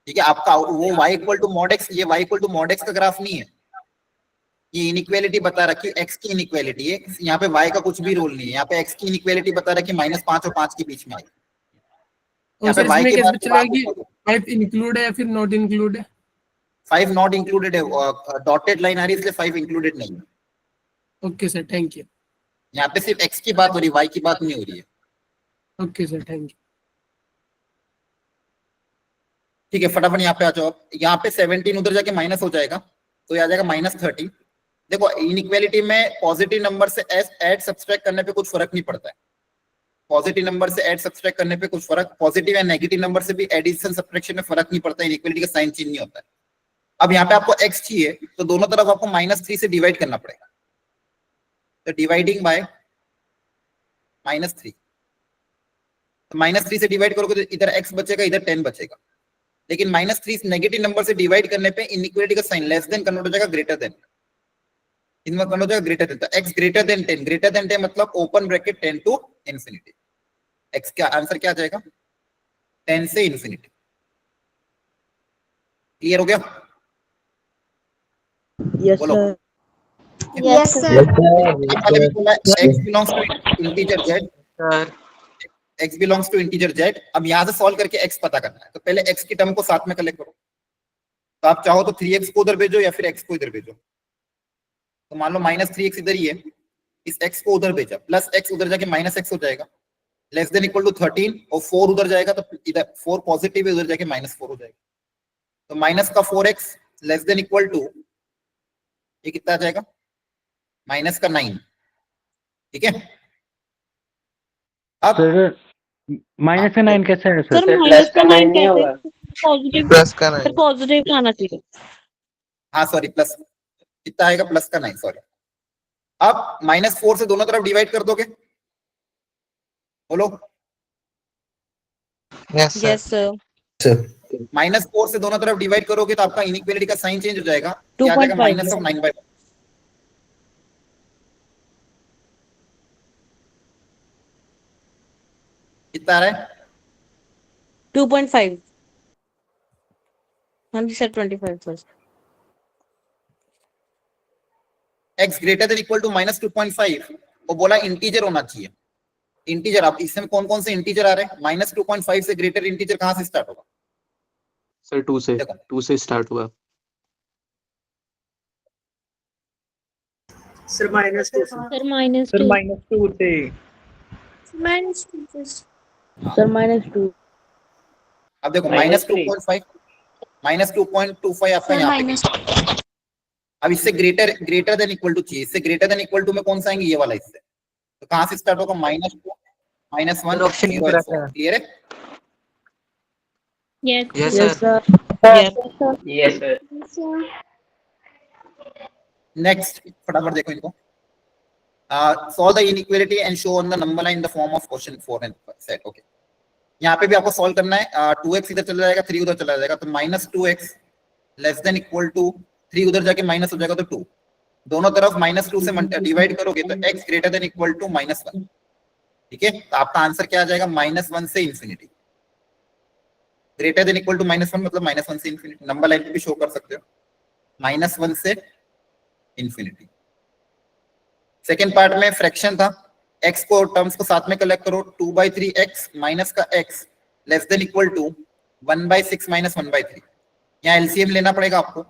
Speaker 1: ठीक है आपका वो y equal to mod x, ये y equal to mod x का ग्राफ नहीं है। ये इनइक्वालिटी बता रखी है, x की इनइक्वालिटी है। यहाँ पे y का कुछ भी रोल नहीं है। यहाँ पे x की इनइक्वालिटी बता रखी है -5 और 5 के बीच में आई।
Speaker 7: और
Speaker 1: यहाँ पे
Speaker 7: सर
Speaker 1: y
Speaker 7: इसमें
Speaker 1: के
Speaker 7: कैसे
Speaker 1: बाद
Speaker 7: चलेगा कि 5 इंक्लूड है या फिर नॉट इंक्लूड है?
Speaker 1: 5 नॉट इंक्लूडेड है, डॉटेड लाइन आ रही है इसलिए 5 इंक्लूडेड नहीं है।
Speaker 7: Okay sir thank you.
Speaker 1: यहाँ पे सिर्फ x की बात हो रही है, y की बात नहीं हो रही है।
Speaker 7: Okay sir thank you.
Speaker 1: ठीक है फटाफट यहाँ पे आ जाओ। यहाँ पे 17 उधर जाके माइनस हो जाएगा तो ये आ जाएगा -30। देखो इनइक्वालिटी में पॉजिटिव नंबर से ऐड सब्सट्रैक्ट करने पे कुछ फर्क नहीं पड़ता है। पॉजिटिव नंबर से ऐड सब्सट्रैक्ट करने पे कुछ फर्क, पॉजिटिव या नेगेटिव नंबर से भी एडिशन सब्सट्रैक्शन में फर्क नहीं पड़ता। इनइक्वालिटी का साइन चेंज नहीं होता है। अब यहाँ पे आपको x चाहिए तो दोनों तरफ आपको -3 से डिवाइड करना पड़ेगा। तो डिवाइडिंग बाय -3, तो -3 से डिवाइड करोगे तो इधर x बचेगा, इधर 10 बचेगा। लेकिन -3 नेगेटिव नंबर से डिवाइड करने पे इनइक्वालिटी का साइन लेस देन कन्वर्ट हो जाएगा ग्रेटर देन। इनमें कन्वर्ट हो जाएगा ग्रेटर देन। तो x greater than 10, greater than 10 मतलब open bracket 10 to infinity. x का आंसर क्या आ जाएगा? 10 से इंफिनिटी। क्लियर हो गया?
Speaker 3: यस
Speaker 1: बोलो।
Speaker 3: सर।
Speaker 8: Yes, sir.
Speaker 1: मैंने भी बोला x belongs to integer z,
Speaker 2: sir
Speaker 1: x belongs to integer z। अब यहां से सॉल्व करके x पता करना है तो पहले x की टर्म को साथ में कलेक्ट करो। तो आप चाहो तो 3x को उधर भेजो या फिर x को इधर भेजो। तो मान लो -3x इधर ही है, इस x को उधर भेजा, प्लस x उधर जाके -x हो जाएगा, लेस देन इक्वल टू 13 और 4 उधर जाएगा तो इधर 4 पॉजिटिव है, उधर जाके -4 हो जाएगा। तो माइनस का 4x less than equal to ये कितना आ जाएगा? -9। ठीक है अब
Speaker 5: सर माइनस का 9 कैसे है
Speaker 3: सर
Speaker 5: सर?
Speaker 3: माइनस का 9
Speaker 6: नहीं होगा।
Speaker 3: कैसे? पॉजिटिव
Speaker 2: प्लस का
Speaker 3: सर पॉजिटिव का आना चाहिए।
Speaker 1: हाँ सॉरी प्लस कितना आएगा? +9 सॉरी। अब -4 से दोनों तरफ डिवाइड कर दोगे, बोलो।
Speaker 2: Yes
Speaker 3: yes sir.
Speaker 1: -4 से दोनों तरफ डिवाइड करोगे तो आपका इनइक्वालिटी का साइन चेंज हो जाएगा। क्या आ जाएगा?
Speaker 3: 2.5
Speaker 1: -9/। कितना आ रहा है?
Speaker 3: 2.5। हाँ जी sir 25 sir.
Speaker 1: x greater than equal to -2.5 वो बोला इंटीजर होना चाहिए। इंटीजर, अब इसमें कौन कौन से इंटीजर आ रहे हैं? -2.5 से ग्रेटर इंटीजर कहां से स्टार्ट होगा?
Speaker 4: सर 2 से स्टार्ट हुआ।
Speaker 2: Sir -2
Speaker 8: sir minus
Speaker 5: sir
Speaker 8: two
Speaker 5: -2 से
Speaker 2: सर -2
Speaker 1: अब देखो
Speaker 6: -3
Speaker 1: -2.25 आपका यहाँ पे। अब इससे ग्रेटर देन इक्वल टू चाहिए, इससे ग्रेटर देन इक्वल टू में कौन सा आएंगे? ये वाला इससे। तो कहां से स्टार्ट होगा? -2 -1
Speaker 2: ऑप्शन
Speaker 1: जीरो
Speaker 2: करेक्ट है।
Speaker 1: क्लियर है?
Speaker 8: Yes
Speaker 2: yes sir
Speaker 6: yes sir.
Speaker 1: Next फटाफट देखो इनको। Solve the inequality and show on the number line in the form of question 4 and set. Okay, यहाँ पे भी आपको सॉल्व करना है। 2x इधर चला जाएगा, 3 उधर चला जाएगा, तो -2x less than equal to 3 उधर जाके माइनस हो जाएगा तो 2। दोनों तरफ -2 से डिवाइड करोगे तो x greater than equal to -1। ठीक है, तो आपका आंसर क्या आ जाएगा? -1 से infinity. Greater than equal to -1 मतलब -1 से इंफिनिटी। नंबर लाइन पे भी शो कर सकते हो, -1 से इंफिनिटी। सेकेंड पार्ट में फ्रैक्शन था, x को टर्म्स को साथ में कलेक्ट करो। 2/3x माइनस का x less than equal to 1/6 minus 1/3। यहाँ एलसीएम लेना पड़ेगा आपको।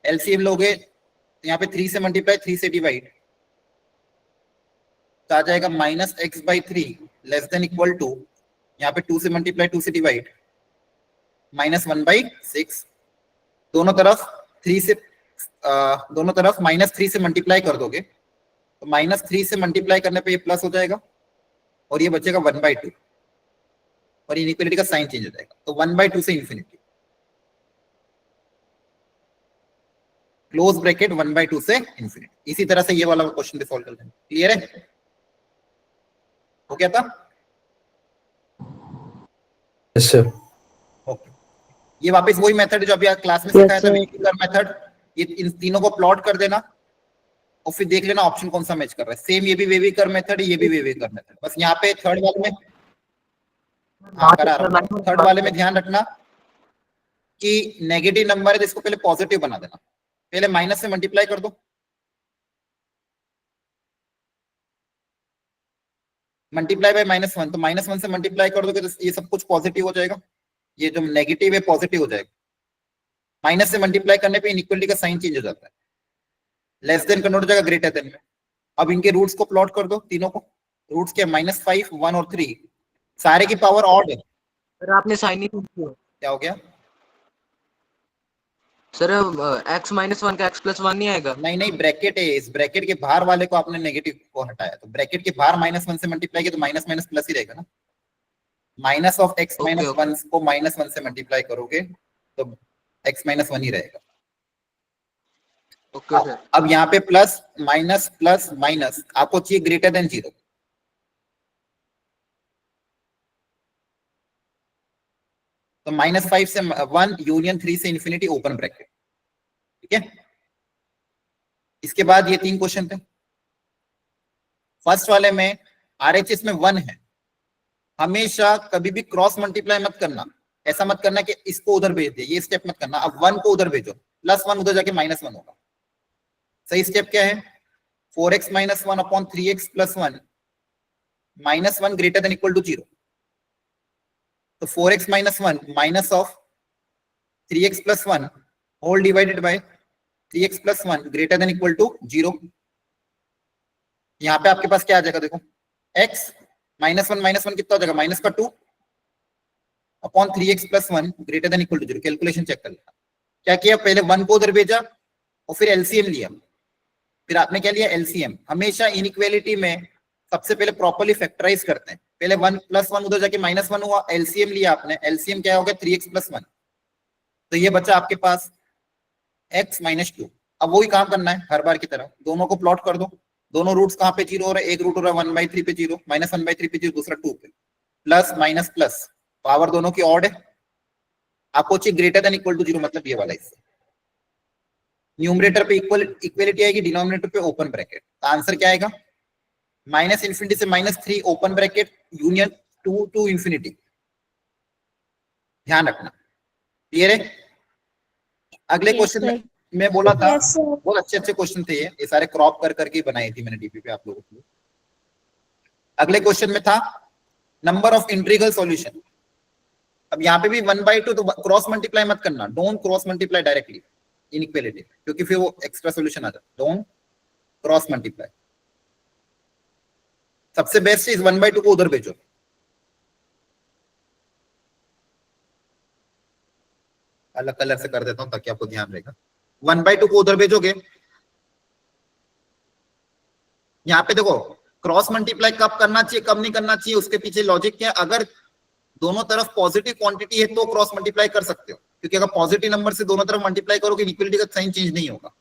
Speaker 1: एलसीएम लोगे यहाँ पे 3 से मल्टीप्लाई 3 से डिवाइड, तो आ जाएगा -x/3 less than equal to, यहाँ पे 2 से मल्टीप्लाई 2 से डिवाइड -1/6। दोनों तरफ 3 से -3 से मल्टीप्लाई कर दोगे तो -3 से मल्टीप्लाई करने पे ये प्लस हो जाएगा और ये बचेगा 1/2 और इनइक्वालिटी का साइन चेंज हो जाएगा। तो 1/2 से इंफिनिटी, क्लोज ब्रैकेट 1/2 से इंफिनिटी। इसी तरह से ये वाला क्वेश्चन भी सॉल्व कर देंगे। क्लियर है? हो गया था?
Speaker 2: यस सर
Speaker 1: ओके, ये वापस वही मेथड है जो अभी क्लास में सिखाया था, वेवी कर्व मेथड। ये इन तीनों को प्लॉट कर देना और फिर देख लेना ऑप्शन कौन सा मैच कर रहा है। सेम ये भी वेवी कर्व मेथड है, ये भी वेवी कर्व मेथड। बस यहाँ पे थर्ड वाले में ध्यान रखना कि नेगेटिव नंबर है तो इसको पहले पॉजिटिव बना देना। पहले माइनस से मल्टीप्लाई कर दो, मल्टीप्लाई बाय -1, तो -1 से मल्टीप्लाई कर दोगे तो ये सब कुछ पॉजिटिव हो जाएगा। ये जो नेगेटिव है पॉजिटिव हो जाएगा। माइनस से मल्टीप्लाई करने पे इनइक्वालिटी का साइन चेंज हो जाता है, लेस देन कन्वर्ट हो जाएगा ग्रेटर देन में। अब इनके रूट्स को प्लॉट कर दो, तीनों को। रूट्स के -5, 1 और 3, सारे की पावर ऑड है।
Speaker 2: सर आपने साइन ही किया।
Speaker 1: क्या हो गया?
Speaker 2: सर x -1 का x+1 नहीं आएगा?
Speaker 1: नहीं, ब्रैकेट है, इस ब्रैकेट के बाहर वाले को आपने नेगेटिव को हटाया, तो ब्रैकेट के बाहर -1 से मल्टीप्लाई किया तो माइनस माइनस प्लस ही रहेगा ना। माइनस ऑफ x -1 को -1 से मल्टीप्लाई करोगे तो x -1 ही रहेगा।
Speaker 2: Okay sir.
Speaker 1: अब यहाँ पे प्लस माइनस प्लस माइनस आपको चाहिए ग्रेटर देन 0। तो -5 से 1 यूनियन 3 से इंफिनिटी ओपन ब्रैकेट। ठीक है, इसके बाद ये 3 क्वेश्चन थे। फर्स्ट वाले में RHS में 1 है, हमेशा कभी भी क्रॉस मल्टीप्लाई मत करना। ऐसा मत करना कि इसको उधर भेज दे, ये स्टेप मत करना। अब 1 को उधर भेजो, +1 उधर जाके -1 होगा। सही स्टेप क्या है? 4x - 1 upon 3x + 1 -1 greater than equal to 0। तो 4x - 1 minus of 3x + 1 whole divided by 3x + 1 greater than equal to 0। यहाँ पे आपके पास क्या आ जाएगा? देखो x -1 कितना हो जाएगा? -2 upon 3x + 1 greater than equal to 0। Calculation check कर लेना। क्या किया? पहले 1 को उधर भेजा और फिर एलसीएम लिया। फिर आपने क्या लिया? एलसीएम। हमेशा इनइक्वालिटी में सबसे पहले प्रॉपर्ली फैक्टराइज करते हैं। पहले 1 + 1 उधर जाके -1 हुआ, एलसीएम लिया आपने। एलसीएम क्या हो गया? 3x + 1। तो ये बचा आपके पास x -2। अब वही काम करना है हर बार की तरह, दोनों को प्लॉट कर दो। दोनों रूट्स कहाँ पे 0 हो रहा है? एक रूट हो रहा है 1/3 पे 0, -1/3 पे 0, दूसरा 2 पे। प्लस माइनस प्लस, पावर दोनों की ऑड है। आपको चाहिए ग्रेटर देन इक्वल टू 0, मतलब ये वाला। इससे न्यूमरेटर पे इक्वलिटी आएगी, डिनोमिनेटर पे ओपन ब्रैकेट। आंसर क्या आएगा? -∞ से -3 open bracket union 2 to infinity. ध्यान रखना। क्लियर है? अगले क्वेश्चन में में बोला था,
Speaker 8: Yes, sir.
Speaker 1: बहुत अच्छे अच्छे क्वेश्चन थे ये सारे क्रॉप कर करके बनाई थी मैंने डीपी पे आप लोगों के लिए। अगले क्वेश्चन में था नंबर ऑफ इंटीग्रल सॉल्यूशन। अब यहाँ पे भी 1/2 तो क्रॉस मल्टीप्लाई मत करना, don't cross multiply directly inequality, क्योंकि फिर वो एक्स्ट्रा सॉल्यूशन आ जाता। Don't cross multiply. सबसे बेस्ट चीज 1/2 को उधर भेजो। अलग कलर से कर देता हूं ताकि आपको ध्यान रहेगा। 1/2 को उधर भेजोगे, यहाँ पे देखो क्रॉस मल्टीप्लाई कब करना चाहिए कब नहीं करना चाहिए, उसके पीछे लॉजिक क्या है। अगर दोनों तरफ पॉजिटिव क्वांटिटी है तो क्रॉस मल्टीप्लाई कर सकते हो, क्योंकि अगर पॉजिटिव नंबर से दोनों तरफ मल्टीप्लाई करोगे इनइक्वालिटी का साइन चेंज नहीं होगा।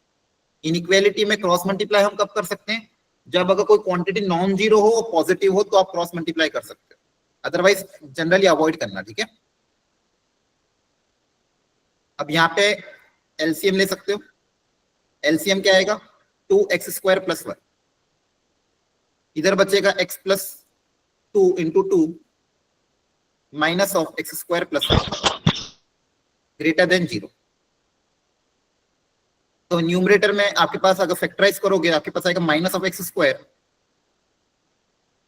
Speaker 1: इनइक्वालिटी में क्रॉस मल्टीप्लाई हम कब कर सकते हैं, जब अगर कोई क्वांटिटी नॉन जीरो हो पॉजिटिव हो तो आप क्रॉस मल्टीप्लाई कर सकते हो, अदरवाइज जनरली अवॉइड करना। ठीक है, अब यहाँ पे एलसीएम ले सकते हो। एलसीएम क्या आएगा, 2x² + 1, इधर बचेगा x + 2 × 2 minus of x² + 1 greater than 0। तो न्यूमरेटर में आपके पास अगर फैक्टराइज करोगे आपके पास आएगा माइनस ऑफ x²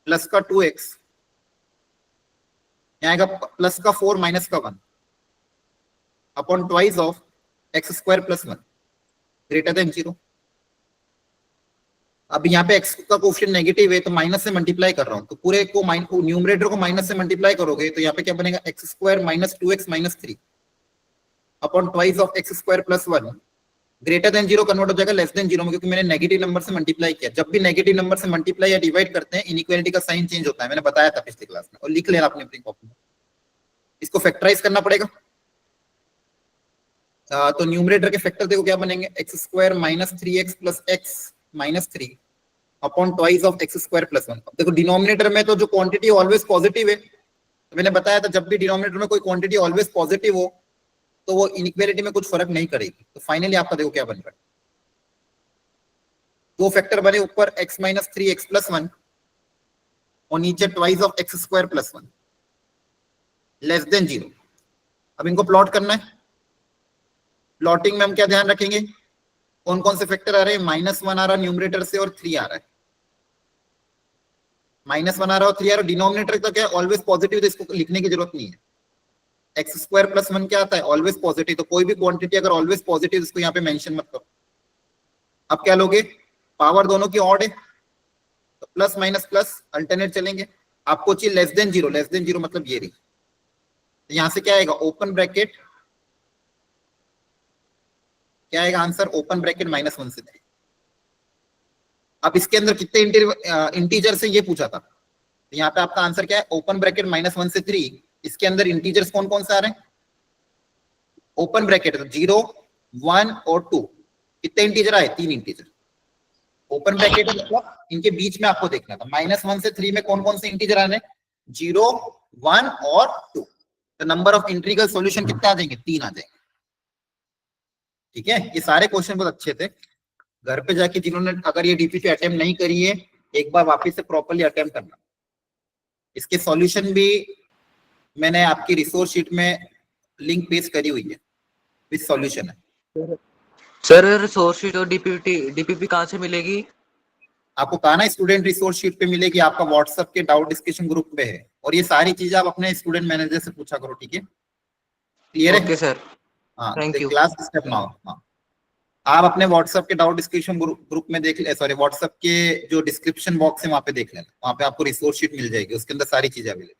Speaker 1: प्लस का 2x, यहाँ आएगा प्लस का 4 माइनस का 1 upon twice of x² + 1 greater than 0। अब यहाँ पे x का कोएफिशिएंट नेगेटिव है तो माइनस से मल्टीप्लाई कर रहा हूं, तो पूरे को न्यूमरेटर को माइनस से मल्टीप्लाई करोगे तो यहाँ पे क्या बनेगा, x² - 2x - 3 upon twice of x² + 1 greater than 0 convert हो जाएगा लेस देन 0 में, क्योंकि मैंने नेगेटिव नंबर से मल्टीप्लाई किया। जब भी नेगेटिव नंबर से मल्टीप्लाई या डिवाइड करते हैं इनइक्वालिटी का साइन चेंज होता है, मैंने बताया था पिछली क्लास में, और लिख लेना अपनी अपनी कॉपी में। इसको फैक्टराइज करना पड़ेगा। तो न्यूमरेटर के फैक्टर देखो क्या बनेंगे, x² - 3x + x - 3 upon twice of x² + 1। देखो डिनोमिनेटर में तो जो क्वांटिटी ऑलवेज पॉजिटिव है, तो मैंने बताया था जब भी डिनोमिनेटर में कोई क्वांटिटी ऑलवेज पॉजिटिव हो तो वो इनइक्वालिटी में कुछ फर्क नहीं करेगी। तो फाइनली आपका देखो क्या बन रहा है, दो फैक्टर बने, ऊपर x - 3x + 1 और नीचे twice of x² + 1 less than 0। अब इनको प्लॉट करना है। प्लॉटिंग में हम क्या ध्यान रखेंगे, कौन कौन से फैक्टर आ रहे हैं, -1 आ रहा है न्यूमरेटर से और 3 आ रहा है। -1 आ रहा है और 3 आ रहा है, डिनोमिनेटर का क्या है ऑलवेज पॉजिटिव, तो इसको लिखने की जरूरत नहीं है। x² + 1 क्या आता है, ऑलवेज पॉजिटिव, तो कोई भी क्वांटिटी अगर ऑलवेज पॉजिटिव इसको यहाँ पे मेंशन मत करो। अब क्या लोगे, पावर दोनों की ऑड है तो प्लस माइनस प्लस अल्टरनेट चलेंगे। आपको चाहिए लेस देन 0 मतलब ये रही, तो यहाँ से क्या आएगा, ओपन ब्रैकेट क्या आएगा आंसर, ओपन ब्रैकेट -1 से 3। अब इसके अंदर कितने इंटीजर से ये पूछा था, तो यहाँ पे आपका आंसर क्या है, ओपन ब्रैकेट -1 से 3। इसके अंदर इंटीजर्स कौन कौन से आ रहे हैं, ओपन ब्रैकेट 0, 1 और 2। कितने इंटीजर आए, 3 इंटीजर। ओपन ब्रैकेट मतलब इनके बीच में आपको देखना था, -1 से 3 में कौन कौन से इंटीजर आ रहे हैं, 0, 1 और 2। तो नंबर ऑफ इंटीग्रल सॉल्यूशन कितने आ जाएंगे, 3 आ जाएंगे। ठीक है, ये सारे क्वेश्चन बहुत अच्छे थे। घर पे जाके जिन्होंने अगर ये डीपीपी अटेम्प्ट नहीं करी है, एक बार वापस से प्रॉपर्ली अटेम्प्ट करना। इसके सॉल्यूशन भी मैंने आपकी रिसोर्स शीट में लिंक पेस्ट करी हुई है, विद सॉल्यूशन है।
Speaker 2: सर रिसोर्स शीट और डीपीपी कहाँ से मिलेगी?
Speaker 1: आपको कहा ना स्टूडेंट रिसोर्स शीट पे मिलेगी, आपका व्हाट्सएप के डाउट डिस्कशन ग्रुप पे है, और ये सारी चीजें आप अपने स्टूडेंट मैनेजर से पूछा करो। ठीक है, क्लियर है?
Speaker 2: ओके सर,
Speaker 1: हाँ,
Speaker 2: thank you.
Speaker 1: Class step now. हाँ, आप अपने व्हाट्सएप के डाउट डिस्कशन ग्रुप में देख ले, सॉरी व्हाट्सएप के जो डिस्क्रिप्शन बॉक्स है वहां पे देख लेना, वहां पे आपको रिसोर्स शीट मिल जाएगी, उसके अंदर सारी चीजें अवेलेबल।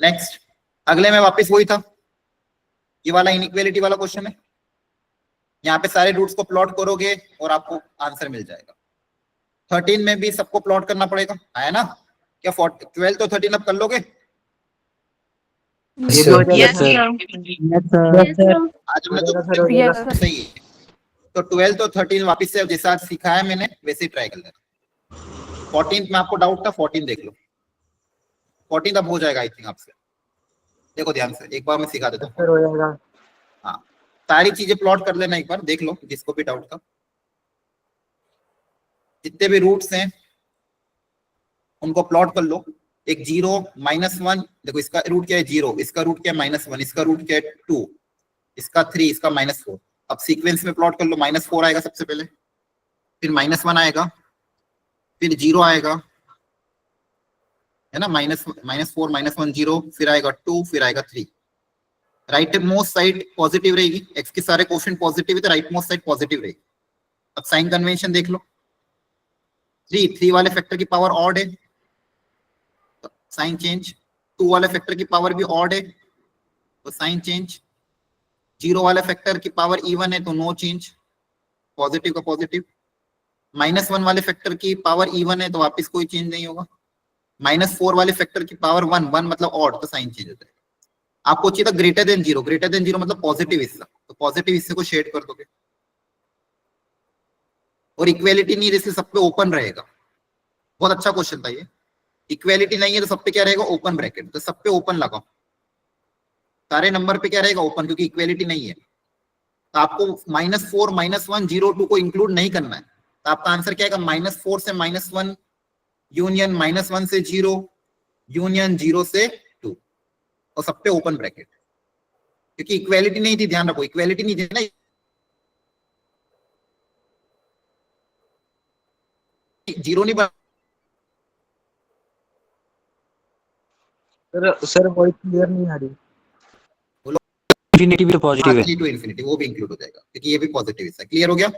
Speaker 1: नेक्स्ट, अगले में वापस वही था, ये वाला इनइक्वालिटी वाला क्वेश्चन है। यहाँ पे सारे रूट्स को प्लॉट करोगे और आपको आंसर मिल जाएगा। 13 में भी सबको प्लॉट करना पड़ेगा, आया ना? क्या 12 और 13 अब कर लोगे?
Speaker 2: ये भी हो जाएगा
Speaker 3: Yes,
Speaker 2: सर।
Speaker 3: sir.
Speaker 1: आज हमने तो
Speaker 3: Yes, sir.
Speaker 1: सही है। तो 12 और 13 वापस से जैसा आज सिखाया मैंने वैसे ही ट्राई कर लेना। 14 में आपको डाउट था, 14 देख लो। 14 अब हो जाएगा आई थिंक आपसे। देखो ध्यान से, एक बार मैं सिखा देता हूँ।
Speaker 2: सर हो जाएगा।
Speaker 1: हाँ, सारी चीजें प्लॉट कर लेना, एक बार देख लो जिसको भी डाउट था। जितने भी रूट्स हैं उनको प्लॉट कर लो। एक 0, -1, देखो इसका रूट क्या है 0, इसका रूट क्या है -1, इसका रूट क्या है 2, इसका 3, इसका -4। अब सीक्वेंस में प्लॉट कर लो, -4 आएगा सबसे पहले, फिर -1 आएगा, फिर 0 आएगा, है ना, -4 -1 0, फिर आएगा 2, फिर आएगा 3। राइट मोस्ट साइड पॉजिटिव रहेगी, एक्स के सारे कोफिशिएंट पॉजिटिव है तो राइट मोस्ट साइड पॉजिटिव रहेगी। अब साइन कन्वेंशन देख लो, 3 वाले फैक्टर की पावर ऑड है तो साइन चेंज, 2 वाले फैक्टर की पावर भी ऑड है तो साइन चेंज, 0 वाले फैक्टर की पावर इवन है तो नो चेंज, पॉजिटिव का पॉजिटिव, -1 वाले फैक्टर की पावर इवन है तो वापस कोई चेंज नहीं होगा, -4 वाले फैक्टर की पावर 1 मतलब ऑड तो साइन चेंज होता है। आपको चाहिए था ग्रेटर देन जीरो मतलब पॉजिटिव हिस्सा, तो पॉजिटिव हिस्से को शेड कर दोगे, और इक्वेलिटी नहीं है इसलिए सब पे ओपन रहेगा। बहुत अच्छा क्वेश्चन था ये। इक्वेलिटी नहीं है तो सब पे क्या रहेगा, ओपन ब्रैकेट, तो सब पे ओपन लगाओ, सारे नंबर पे क्या रहेगा, ओपन, क्योंकि इक्वेलिटी नहीं है। तो आपको -4 -1 0 2 को इंक्लूड नहीं करना है, तो आपका आंसर क्या आएगा, -4 से -1 यूनियन -1 से 0 यूनियन 0 से 2, और सब पे ओपन ब्रैकेट, क्योंकि इक्वेलिटी नहीं थी, ध्यान रखो इक्वेलिटी नहीं थी ना, जीरो नहीं बना।
Speaker 2: सर वॉइस क्लियर नहीं आ रही।
Speaker 1: बोलो।
Speaker 2: इंफिनिटी भी तो पॉजिटिव है।
Speaker 1: टू इन्फिनिटी वो भी इंक्लूड हो जाएगा क्योंकि ये भी पॉजिटिव है। क्लियर हो गया?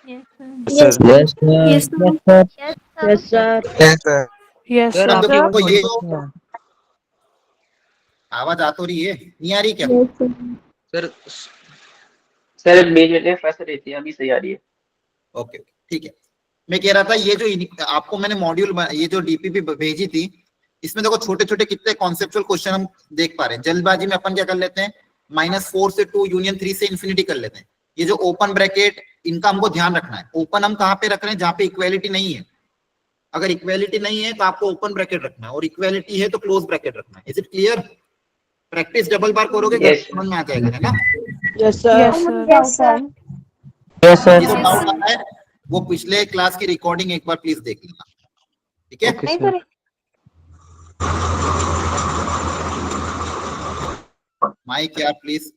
Speaker 8: Yes,
Speaker 2: sir
Speaker 8: yes, yes, sir. Yes, sir.
Speaker 2: Sir
Speaker 3: Yes,
Speaker 2: sir
Speaker 3: sir.
Speaker 2: आपकी
Speaker 1: तो
Speaker 2: वॉइस
Speaker 1: ये
Speaker 2: नहीं आ रही।
Speaker 1: आवाज आ तो रही है, नहीं आ रही क्या?
Speaker 8: Yes, sir.
Speaker 2: सर
Speaker 6: सर बीच में फंस रही थी, अभी सही आ रही है।
Speaker 1: ओके ठीक है। मैं कह रहा था ये जो आपको मैंने मॉड्यूल ये जो डीपीपी भेजी थी, इसमें देखो छोटे छोटे कितने कॉन्सेप्चुअल क्वेश्चन हम देख पा रहे हैं। जल्दबाजी में अपन क्या कर लेते हैं, -4 से 2 यूनियन 3 से इन्फिनिटी कर लेते हैं। ये जो ओपन ब्रैकेट, इनका हमको ध्यान रखना है। ओपन हम कहाँ पे रख रहे हैं, जहाँ पे इक्वेलिटी नहीं है। अगर इक्वेलिटी नहीं है तो आपको ओपन ब्रैकेट रखना है, और इक्वेलिटी है तो क्लोज ब्रैकेट रखना है। Is it clear? Practice double बार करोगे
Speaker 6: Yes,
Speaker 1: समझ में आ जाएगा, है ना?
Speaker 3: Yes, sir.
Speaker 8: Yes, sir.
Speaker 2: Yes sir.
Speaker 1: जिसको डाउट आता है वो पिछले क्लास की रिकॉर्डिंग एक बार प्लीज देख लेना, ठीक है?
Speaker 2: Okay sir.
Speaker 1: माइक यार प्लीज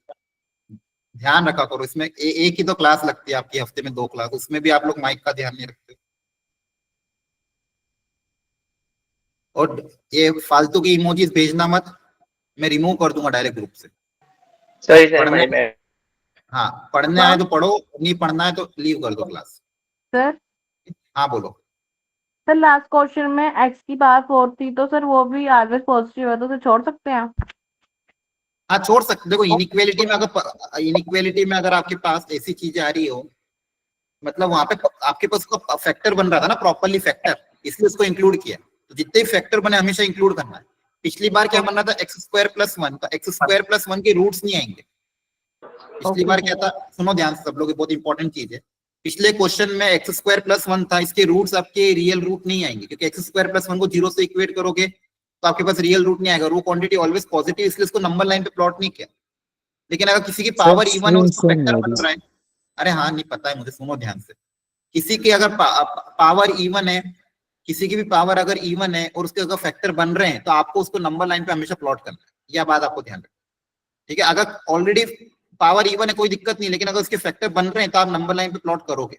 Speaker 1: ध्यान रखा करो। इसमें एक ही तो क्लास लगती है आपकी, हफ्ते में 2 क्लास, उसमें भी आप लोग माइक का ध्यान नहीं रखते। और ये फालतू की इमोजीज भेजना मत, मैं रिमूव कर दूंगा डायरेक्ट ग्रुप से।
Speaker 6: सॉरी सर,
Speaker 1: पढ़ने
Speaker 6: माय बैड।
Speaker 1: हाँ, पढ़ने आए तो पढ़ो, नहीं पढ़ना है तो लीव कर दो क्लास।
Speaker 3: सर
Speaker 1: हाँ बोलो।
Speaker 3: सर लास्ट क्वेश्चन में x की पावर 4 थी, तो सर वो भी ऑलवेज पॉजिटिव है, तो उसे छोड़ सकते हैं?
Speaker 1: हाँ छोड़ सकते। देखो इनइक्वेलिटी में अगर आपके पास ऐसी चीजें आ रही हो, मतलब वहां पे आपके पास उसका फैक्टर बन रहा था ना प्रॉपरली फैक्टर, इसलिए उसको इंक्लूड किया। तो जितने फैक्टर बने हमेशा इंक्लूड करना है। पिछली बार क्या बन रहा था, x² + 1, तो x² + 1 के रूट्स नहीं आएंगे। पिछली बार क्या था, सुनो ध्यान से सब लोग, बहुत इंपॉर्टेंट चीज है। पिछले क्वेश्चन में x² + 1 था, इसके रूट्स आपके रियल रूट नहीं आएंगे, क्योंकि x² + 1 को 0 से इक्वेट करोगे तो आपके पास रियल रूट नहीं आएगा। रो क्वांटिटी ऑलवेज पॉजिटिव, इसलिए इसको नंबर लाइन पे प्लॉट नहीं किया। लेकिन अगर किसी की पावर इवन है, उसका फैक्टर बन रहा है, अरे हाँ नहीं पता है मुझे, सुनो ध्यान से। किसी की अगर पावर इवन है, किसी की भी पावर अगर इवन है और उसके अगर फैक्टर बन रहे हैं, तो आपको उसको नंबर लाइन पे हमेशा प्लॉट करना है। यह बात आपको ध्यान रखना, ठीक है? अगर ऑलरेडी पावर इवन है कोई दिक्कत नहीं, लेकिन अगर उसके फैक्टर बन रहे हैं तो आप नंबर लाइन पे प्लॉट करोगे।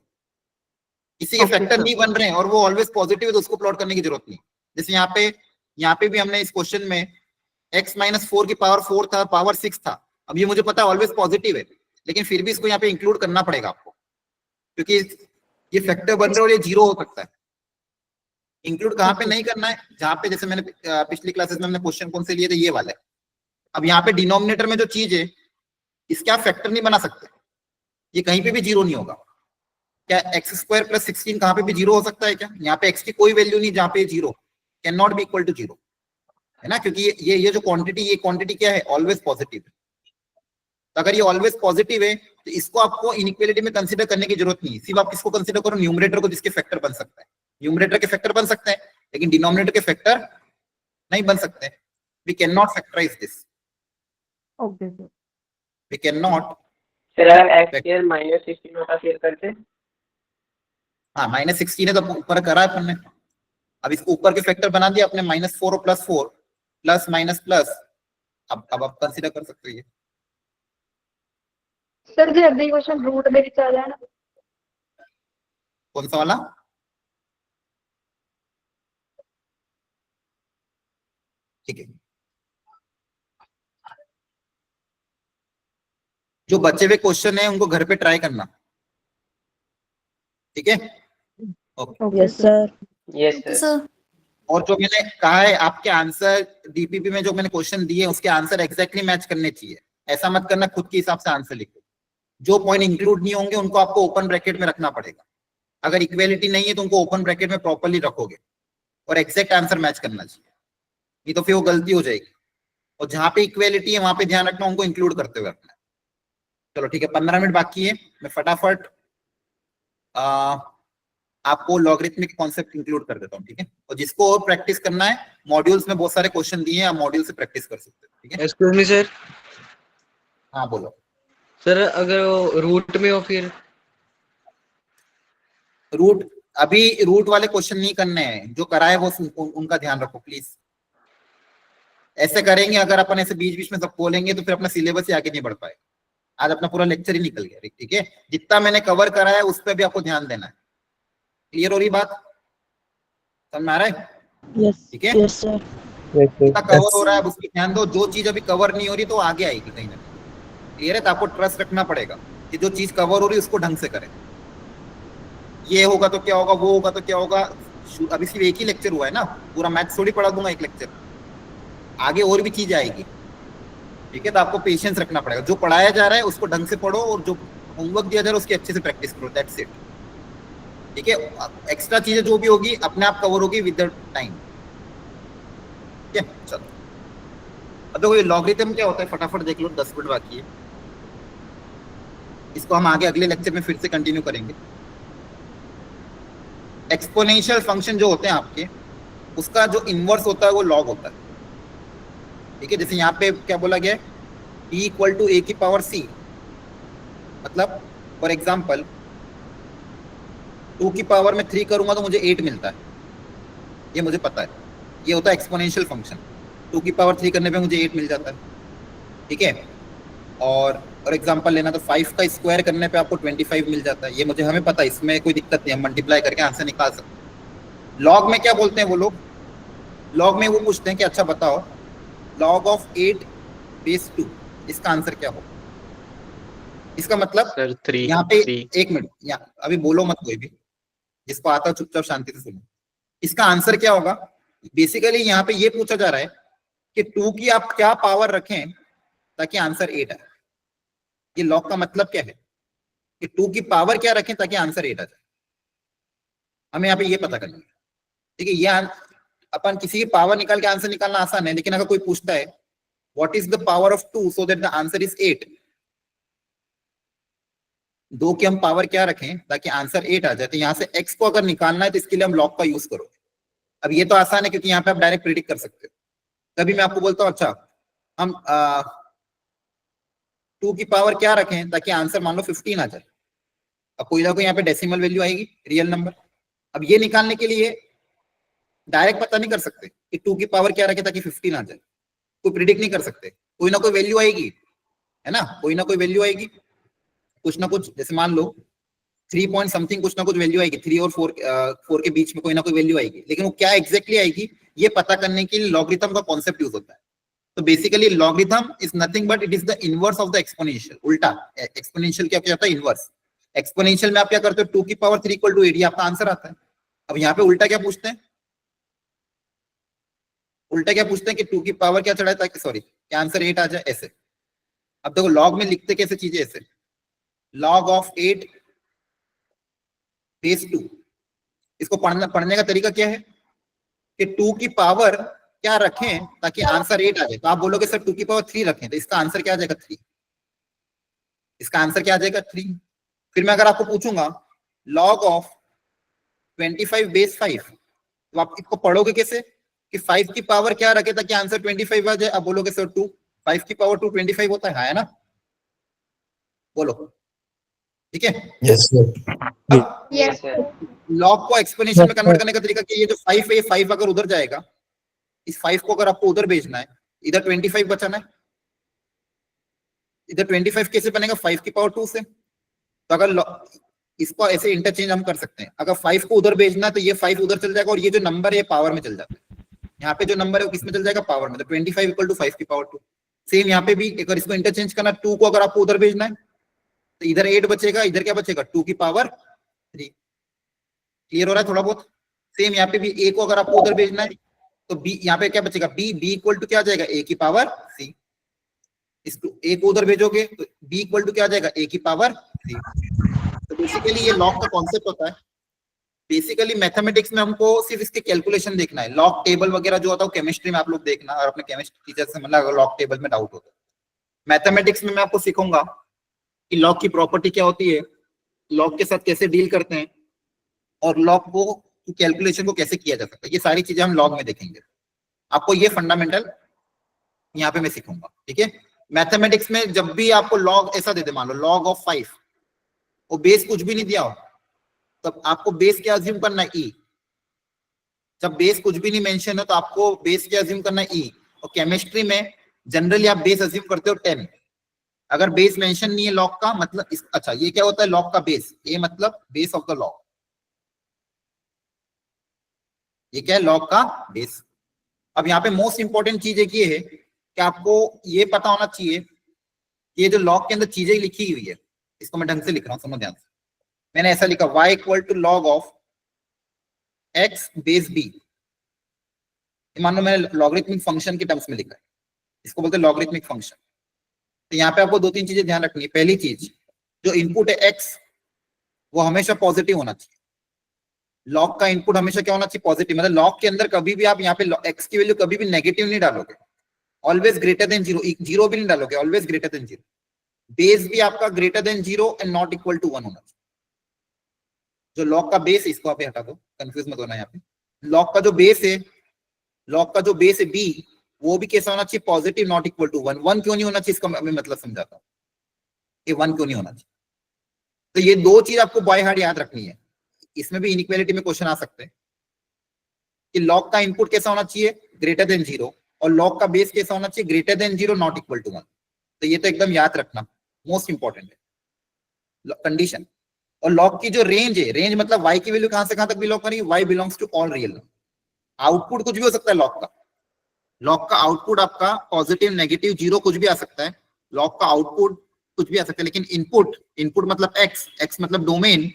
Speaker 1: किसी के फैक्टर नहीं बन रहे हैं और वो ऑलवेज पॉजिटिव है तो उसको प्लॉट करने की जरूरत नहीं। जैसे यहाँ पे भी हमने इस क्वेश्चन में x - 4 की पावर 4 था, पावर 6 था। अब ये मुझे पता है ऑलवेज पॉजिटिव है, लेकिन फिर भी इसको यहाँ पे इंक्लूड करना पड़ेगा आपको, क्योंकि ये फैक्टर बन रहे और ये 0 हो सकता है। इंक्लूड कहाँ पे नहीं करना है, जहाँ पे जैसे मैंने पिछली क्लासेस में हमने क्वेश्चन कौन से लिए थे, ये वाला है। अब यहाँ पे डिनोमिनेटर में जो चीज है, इसके आप फैक्टर नहीं बना सकते, ये कहीं पे भी 0 नहीं होगा। क्या x² + 16 कहाँ पे भी 0 हो सकता है क्या? यहाँ पे x की कोई वैल्यू नहीं जहाँ पे 0, cannot be equal to 0, है ना? क्योंकि ये जो क्वांटिटी क्या है, ऑलवेज पॉजिटिव है। तो अगर ये ऑलवेज पॉजिटिव है तो इसको आपको इनइक्वालिटी में कंसीडर करने की जरूरत नहीं। सिर्फ आप किसको कंसीडर करो, न्यूमरेटर को, जिसके फैक्टर बन सकता है। न्यूमरेटर के फैक्टर बन सकते हैं, लेकिन डिनोमिनेटर के फैक्टर नहीं बन सकते। We cannot factorise this,
Speaker 3: okay sir.
Speaker 1: We cannot.
Speaker 6: Sir अगर x² -16 होता फिर करते?
Speaker 1: हाँ -16 है तो ऊपर करा है अपन ने। अब इसको ऊपर के फैक्टर बना दिया अपने, -4 और +4 प्लस माइनस प्लस। अब आप कंसीडर कर सकते हो ये।
Speaker 8: सर जी अगली क्वेश्चन रूट में आ जाना।
Speaker 1: कौन सा वाला? ठीक है, जो बचे हुए क्वेश्चन है उनको घर पे ट्राई करना, ठीक है? Okay.
Speaker 8: Yes sir.
Speaker 6: Yes sir.
Speaker 1: और जो मैंने कहा है आपके आंसर डीपीपी में जो मैंने क्वेश्चन दिए उसके आंसर एग्जैक्टली मैच करने चाहिए। ऐसा मत करना खुद के हिसाब से आंसर लिखो। जो पॉइंट इंक्लूड नहीं होंगे उनको आपको ओपन ब्रैकेट में रखना पड़ेगा। अगर इक्वेलिटी नहीं है तो उनको ओपन ब्रैकेट में प्रॉपर्ली रखोगे और एग्जैक्ट आंसर मैच करना चाहिए, नहीं तो फिर वो गलती हो जाएगी। और जहां पे इक्वेलिटी है वहां पे ध्यान रखना, उनको इंक्लूड करते हुए रखना है। चलो ठीक है, 15 मिनट बाकी है, मैं फटाफट आपको लॉगरिथमिक कॉन्सेप्ट इंक्लूड कर देता हूँ, ठीक है? और जिसको और प्रैक्टिस करना है, मॉड्यूल्स में बहुत सारे क्वेश्चन दिए हैं, आप मॉड्यूल से प्रैक्टिस कर सकते हो, ठीक है?
Speaker 2: Excuse me sir.
Speaker 1: हाँ बोलो।
Speaker 2: सर अगर वो रूट में हो फिर?
Speaker 1: रूट, अभी रूट वाले क्वेश्चन नहीं करने हैं, जो कराए वो उनका ध्यान रखो प्लीज। ऐसे करेंगे अगर अपन ऐसे बीच बीच में सब बोलेंगे तो फिर अपना सिलेबस ही आगे नहीं बढ़ पाए। आज अपना पूरा लेक्चर ही निकल गया, ठीक है? जितना मैंने कवर करा है उस पर भी आपको ध्यान देना है। क्लियर हो रही बात? समझ में आ रहा है?
Speaker 8: यस
Speaker 1: ठीक है?
Speaker 8: Yes sir.
Speaker 1: जितना कवर हो रहा है उस पर ध्यान दो। जो चीज अभी कवर नहीं हो रही तो आगे आएगी कहीं ना कहीं। क्लियर है? तो आपको ट्रस्ट रखना पड़ेगा कि जो चीज कवर हो रही है उसको ढंग से करें। ये होगा तो क्या होगा, वो होगा तो क्या होगा। अभी सिर्फ एक ही लेक्चर हुआ है ना, पूरा मैथ्स थोड़ी पढ़ा दूंगा एक लेक्चर, आगे और भी चीज आएगी, ठीक है? तो आपको पेशेंस रखना पड़ेगा। जो पढ़ाया जा रहा है उसको ढंग से पढ़ो और जो होमवर्क दिया जा रहा है उसकी अच्छे से प्रैक्टिस करो, दैट्स इट, ठीक है? एक्स्ट्रा चीजें जो भी होगी अपने आप कवर होगी विद द टाइम, ठीक है? चलो अब देखो ये लॉगरिथम क्या होता है, फटाफट देख लो, 10 मिनट बाकी है। इसको हम आगे अगले लेक्चर में फिर से कंटिन्यू करेंगे। एक्सपोनेंशियल फंक्शन जो होते हैं आपके, उसका जो इनवर्स होता है वो लॉग होता है, ठीक है? जैसे यहाँ पे क्या बोला गया है, e इक्वल टू a की पावर c, मतलब फॉर एग्जाम्पल 2 की पावर में 3 करूंगा तो मुझे 8 मिलता है, ये मुझे पता है। ये होता है एक्सपोनेंशियल फंक्शन। 2 की पावर 3 करने पे मुझे 8 मिल जाता है, ठीक है? और एग्जांपल लेना तो 5 का स्क्वायर करने पे आपको 25 मिल जाता है, ये मुझे हमें पता है, इसमें कोई दिक्कत नहीं है, मल्टीप्लाई करके आंसर निकाल सकते हैं। लॉग में क्या बोलते हैं वो लोग? लॉग में वो पूछते हैं कि अच्छा बताओ लॉग ऑफ 8 बेस 2, इसका आंसर क्या होगा? इसका मतलब
Speaker 4: सर 3
Speaker 1: यहाँ पे
Speaker 4: 3
Speaker 1: एक मिनट, यहाँ अभी बोलो मत कोई भी, जिसको आता है चुपचाप शांति से सुनो। इसका आंसर क्या होगा? बेसिकली यहाँ पे ये पूछा जा रहा है कि 2 की आप क्या पावर रखें ताकि आंसर 8 आए। ये लॉग का मतलब क्या है कि 2 की पावर क्या रखें ताकि आंसर 8 आ जाए। हमें यहाँ पे ये पता करना है, ठीक है? ये अपन किसी की पावर निकाल के आंसर निकालना आसान है, लेकिन अगर कोई पूछता है what is the power of 2 so that the answer is 8, 2 की हम पावर क्या रखें ताकि आंसर 8 आ जाए, तो यहाँ से x को अगर निकालना है तो इसके लिए हम लॉग का यूज करो। अब ये तो आसान है क्योंकि यहाँ पे आप डायरेक्ट प्रिडिक्ट कर सकते हो। तभी मैं आपको बोलता हूँ अच्छा हम 2 की पावर क्या रखें ताकि आंसर मान लो 15 आ जाए। अब कोई ना कोई यहाँ पे डेसिमल वैल्यू आएगी, रियल नंबर। अब ये निकालने के लिए डायरेक्ट पता नहीं कर सकते कि 2 की पावर क्या रखे ताकि 15 आ जाए, कोई प्रिडिक्ट नहीं कर सकते। कोई ना कोई वैल्यू आएगी, है ना? कोई ना कोई वैल्यू आएगी, कुछ ना कुछ। जैसे मान लो 3 पॉइंट समथिंग, कुछ ना कुछ वैल्यू आएगी, 3 और 4 के बीच में कोई ना कोई वैल्यू आएगी, लेकिन वो क्या एग्जैक्टली आएगी ये पता करने के लिए लॉगरिथम का कॉन्सेप्ट यूज होता है। तो basically logarithm is nothing but it is the inverse of the exponential. उल्टा एक्सपोनेंशियल क्या होता है? इनवर्स। एक्सपोनेंशियल में आप क्या करते हो? 2 की पावर 3 इक्वल टू 8, ये आपका आंसर आता है। अब यहाँ पे उल्टा क्या पूछते हैं? उल्टा क्या पूछते हैं कि 2 की पावर क्या चढ़ाए ताकि सॉरी क्या आंसर 8 आ जाए, ऐसे। अब देखो लॉग में लिखते कैसे चीजें, ऐसे लॉग ऑफ 8 बेस 2। इसको पढ़ने का तरीका क्या है कि 2 की पावर क्या रखें ताकि आंसर 8 आ जाए। तो आप बोलोगे सर 2 की पावर 3 रखें, तो इसका आंसर क्या आ जाएगा? 3। इसका आंसर क्या आ जाएगा? 3। फिर मैं अगर आपको पूछूंगा लॉग ऑफ 25 बेस 5, तो आप इसको पढ़ोगे कैसे कि 5 की पावर क्या रखे ताकि आंसर 25 आ जाए। अब बोलोगे सर 2, 5 की पावर 2 25 होता है ना? बोलो, ठीक है?
Speaker 6: Yes sir.
Speaker 1: लॉग को एक्सपोनेंशियल में कन्वर्ट करने का तरीका क्या? ये जो 5 है, ये 5 अगर उधर जाएगा, इस 5 को अगर आपको उधर भेजना है, इधर 25 बचाना है, इधर 25 कैसे बनेगा 5 की पावर 2 से। तो अगर इसको ऐसे इंटरचेंज हम कर सकते हैं, अगर 5 को उधर भेजना तो ये 5 उधर चल जाएगा और ये जो नंबर है पावर में चल जाता है। यहाँ पे जो नंबर है वो किसमें चल जाएगा पावर में, तो 25 इक्वल टू 5 की पावर 2। सेम यहाँ पे भी अगर इसको इंटरचेंज करना 2 को अगर आपको उधर भेजना है तो इधर 8 बचेगा, इधर क्या बचेगा 2 की पावर 3। क्लियर हो रहा है थोड़ा बहुत। सेम यहाँ पे भी a को अगर आपको उधर भेजना है तो b यहाँ पे क्या बचेगा b इक्वल टू क्या आ जाएगा a की पावर c। इसको a को उधर भेजोगे तो b इक्वल टू क्या आ जाएगा a की पावर 3। तो बेसिकली ये लॉग का कॉन्सेप्ट होता है। बेसिकली मैथमेटिक्स में हमको सिर्फ इसके कैलकुलेशन देखना है, लॉग टेबल वगैरह जो होता है केमिस्ट्री में आप लोग देखना, और अपने केमिस्ट्री टीचर से मतलब अगर लॉग टेबल में डाउट होता है। मैथमेटिक्स में मैं आपको सिखाऊंगा कि लॉग की प्रॉपर्टी क्या होती है, लॉग के साथ कैसे डील करते हैं, और लॉग को कैलकुलेशन को कैसे किया जा सकता है। ये सारी चीजें हम लॉग में देखेंगे। आपको ये फंडामेंटल यहाँ पे मैं सिखाऊंगा, ठीक है। मैथमेटिक्स में जब भी आपको लॉग ऐसा दे दे, मान लो लॉग ऑफ 5 और बेस कुछ भी नहीं दिया हो, तब आपको बेस क्या अज्यूम करना है e। जब बेस कुछ भी नहीं मेंशन है तो आपको बेस क्या अज्यूम करना है e। और केमिस्ट्री में जनरली आप बेस अज्यूम करते हो 10। अगर बेस मेंशन नहीं है लॉग का मतलब अच्छा ये क्या होता है लॉग का बेस, ए मतलब बेस ऑफ द लॉग, ये क्या है लॉग का बेस। अब यहाँ पे मोस्ट इंपॉर्टेंट चीज एक ये है कि आपको ये पता होना चाहिए कि ये जो लॉग के अंदर चीजें लिखी हुई है, इसको मैं ढंग से लिख रहा हूँ, समझ ध्यान से। मैंने ऐसा लिखा y equal to log of x base b। मान लो मैंने लॉगरिथमिक फंक्शन के टर्म्स में लिखा है, इसको बोलते हैं लॉगरिथमिक फंक्शन। तो यहाँ पे आपको दो तीन चीजें ध्यान रखनी है। पहली चीज, जो इनपुट है x वो हमेशा पॉजिटिव होना चाहिए। लॉग का इनपुट हमेशा क्या होना चाहिए पॉजिटिव, मतलब लॉग के अंदर कभी भी आप यहाँ पे x की वैल्यू कभी भी नेगेटिव नहीं डालोगे, ऑलवेज ग्रेटर देन 0, 0 भी नहीं डालोगे, ऑलवेज ग्रेटर देन 0। बेस भी आपका greater than 0 and not equal to 1 होना चाहिए। जो लॉग का बेस, इसको आप हटा दो, कंफ्यूज मत होना यहाँ पे। लॉग का जो बेस है, लॉग का जो बेस है b, वो भी कैसा होना चाहिए पॉजिटिव, नॉट इक्वल टू 1। 1 क्यों नहीं होना चाहिए इसका मैं मतलब समझाता हूँ, ये 1 क्यों नहीं होना चाहिए। तो ये दो चीज आपको बाय हार्ट याद रखनी है। इसमें भी इनइक्वालिटी में क्वेश्चन आ सकते हैं कि लॉग का इनपुट कैसा होना चाहिए ग्रेटर देन 0, और लॉग का बेस कैसा होना चाहिए greater than 0 not equal to 1। तो ये तो एकदम याद रखना, मोस्ट इंपॉर्टेंट है कंडीशन। और लॉग की जो रेंज है, रेंज मतलब y की वैल्यू कहां से कहां तक बिलोंग करेगी, y belongs to all real number. Output कुछ भी हो सकता है लॉग का, लॉग का आउटपुट आपका पॉजिटिव नेगेटिव 0 कुछ भी आ सकता है, लॉग का आउटपुट कुछ भी आ सकता है। लेकिन इनपुट, इनपुट मतलब x मतलब डोमेन,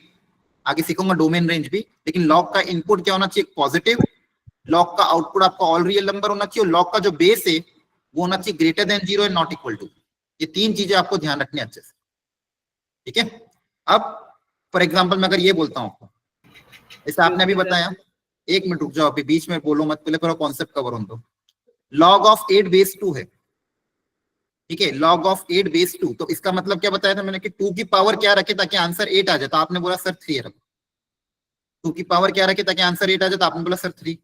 Speaker 1: आगे सीखूंगा डोमेन रेंज भी। लेकिन लॉग का इनपुट क्या होना चाहिए पॉजिटिव, लॉग का आउटपुट आपका ऑल रियल नंबर होना चाहिए, और लॉग का जो बेस है वो होना चाहिए greater than 0 and not equal to. ये तीन चीजें आपको ध्यान रखनी है अच्छे से, ठीक है। अब फॉर एग्जाम्पल मैं अगर ये बोलता हूँ आपको, जैसे आपने अभी बताया, एक मिनट रुक जाओ, अभी बीच में बोलो मत, पहले पूरा कॉन्सेप्ट कवर होने दो। लॉग ऑफ 8 बेस 2 है, ठीक है, लॉग ऑफ 8 बेस 2। तो इसका मतलब क्या बताया था मैंने कि 2 की पावर क्या रखे ताकि आंसर 8 आ जाए, तो आपने बोला सर 3 रखो। 2 की पावर क्या रखे ताकि आंसर 8 आ जाए, तो आपने बोला सर 3।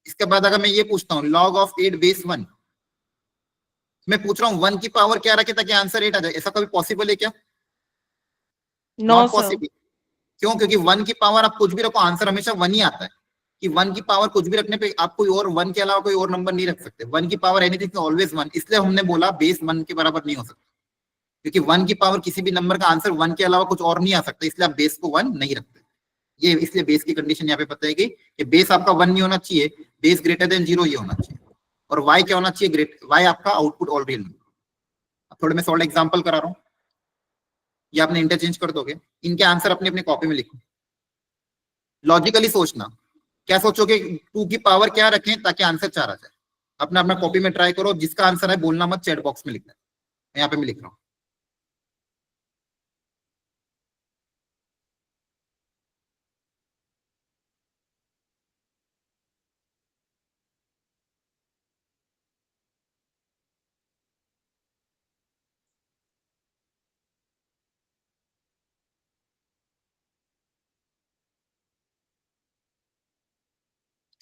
Speaker 1: इसके बाद अगर मैं ये पूछता हूँ लॉग ऑफ 8 बेस 1, मैं पूछ रहा हूँ 1 की पावर क्या रखे ताकि आंसर 8 आ जाए, ऐसा कभी पॉसिबल है क्या?
Speaker 3: No
Speaker 1: not
Speaker 3: sir.
Speaker 1: पॉसिबल। क्यों? क्योंकि 1 की पावर आप कुछ भी रखो आंसर हमेशा 1 ही आता है। कि 1 की पावर कुछ भी रखने पे आप कोई और 1 के अलावा कोई और नंबर नहीं रख सकते। 1 की पावर एनीथिंग ऑलवेज 1, इसलिए हमने बोला बेस 1 के बराबर नहीं हो सकता, क्योंकि 1 की पावर किसी भी नंबर का आंसर 1 के अलावा कुछ और नहीं आ सकता, इसलिए आप बेस को 1 नहीं रखते। ये इसलिए बेस की कंडीशन यहाँ पे बताएगी कि बेस आपका 1 नहीं होना चाहिए, बेस ग्रेटर देन 0 ये होना चाहिए। और y क्या होना चाहिए, ग्रेट y आपका आउटपुट ऑल रियल नंबर। थोड़े मैं सॉल्व एग्जांपल करा रहा हूँ, ये आपने इंटरचेंज कर दोगे, इनके आंसर अपने अपने कॉपी में लिखो। लॉजिकली सोचना, क्या सोचोगे 2 की पावर क्या रखें ताकि आंसर 4 आ जाए। अपना अपना कॉपी में ट्राई करो, जिसका आंसर है बोलना मत, चैट बॉक्स में लिखना है। यहाँ पे मैं लिख रहा हूँ।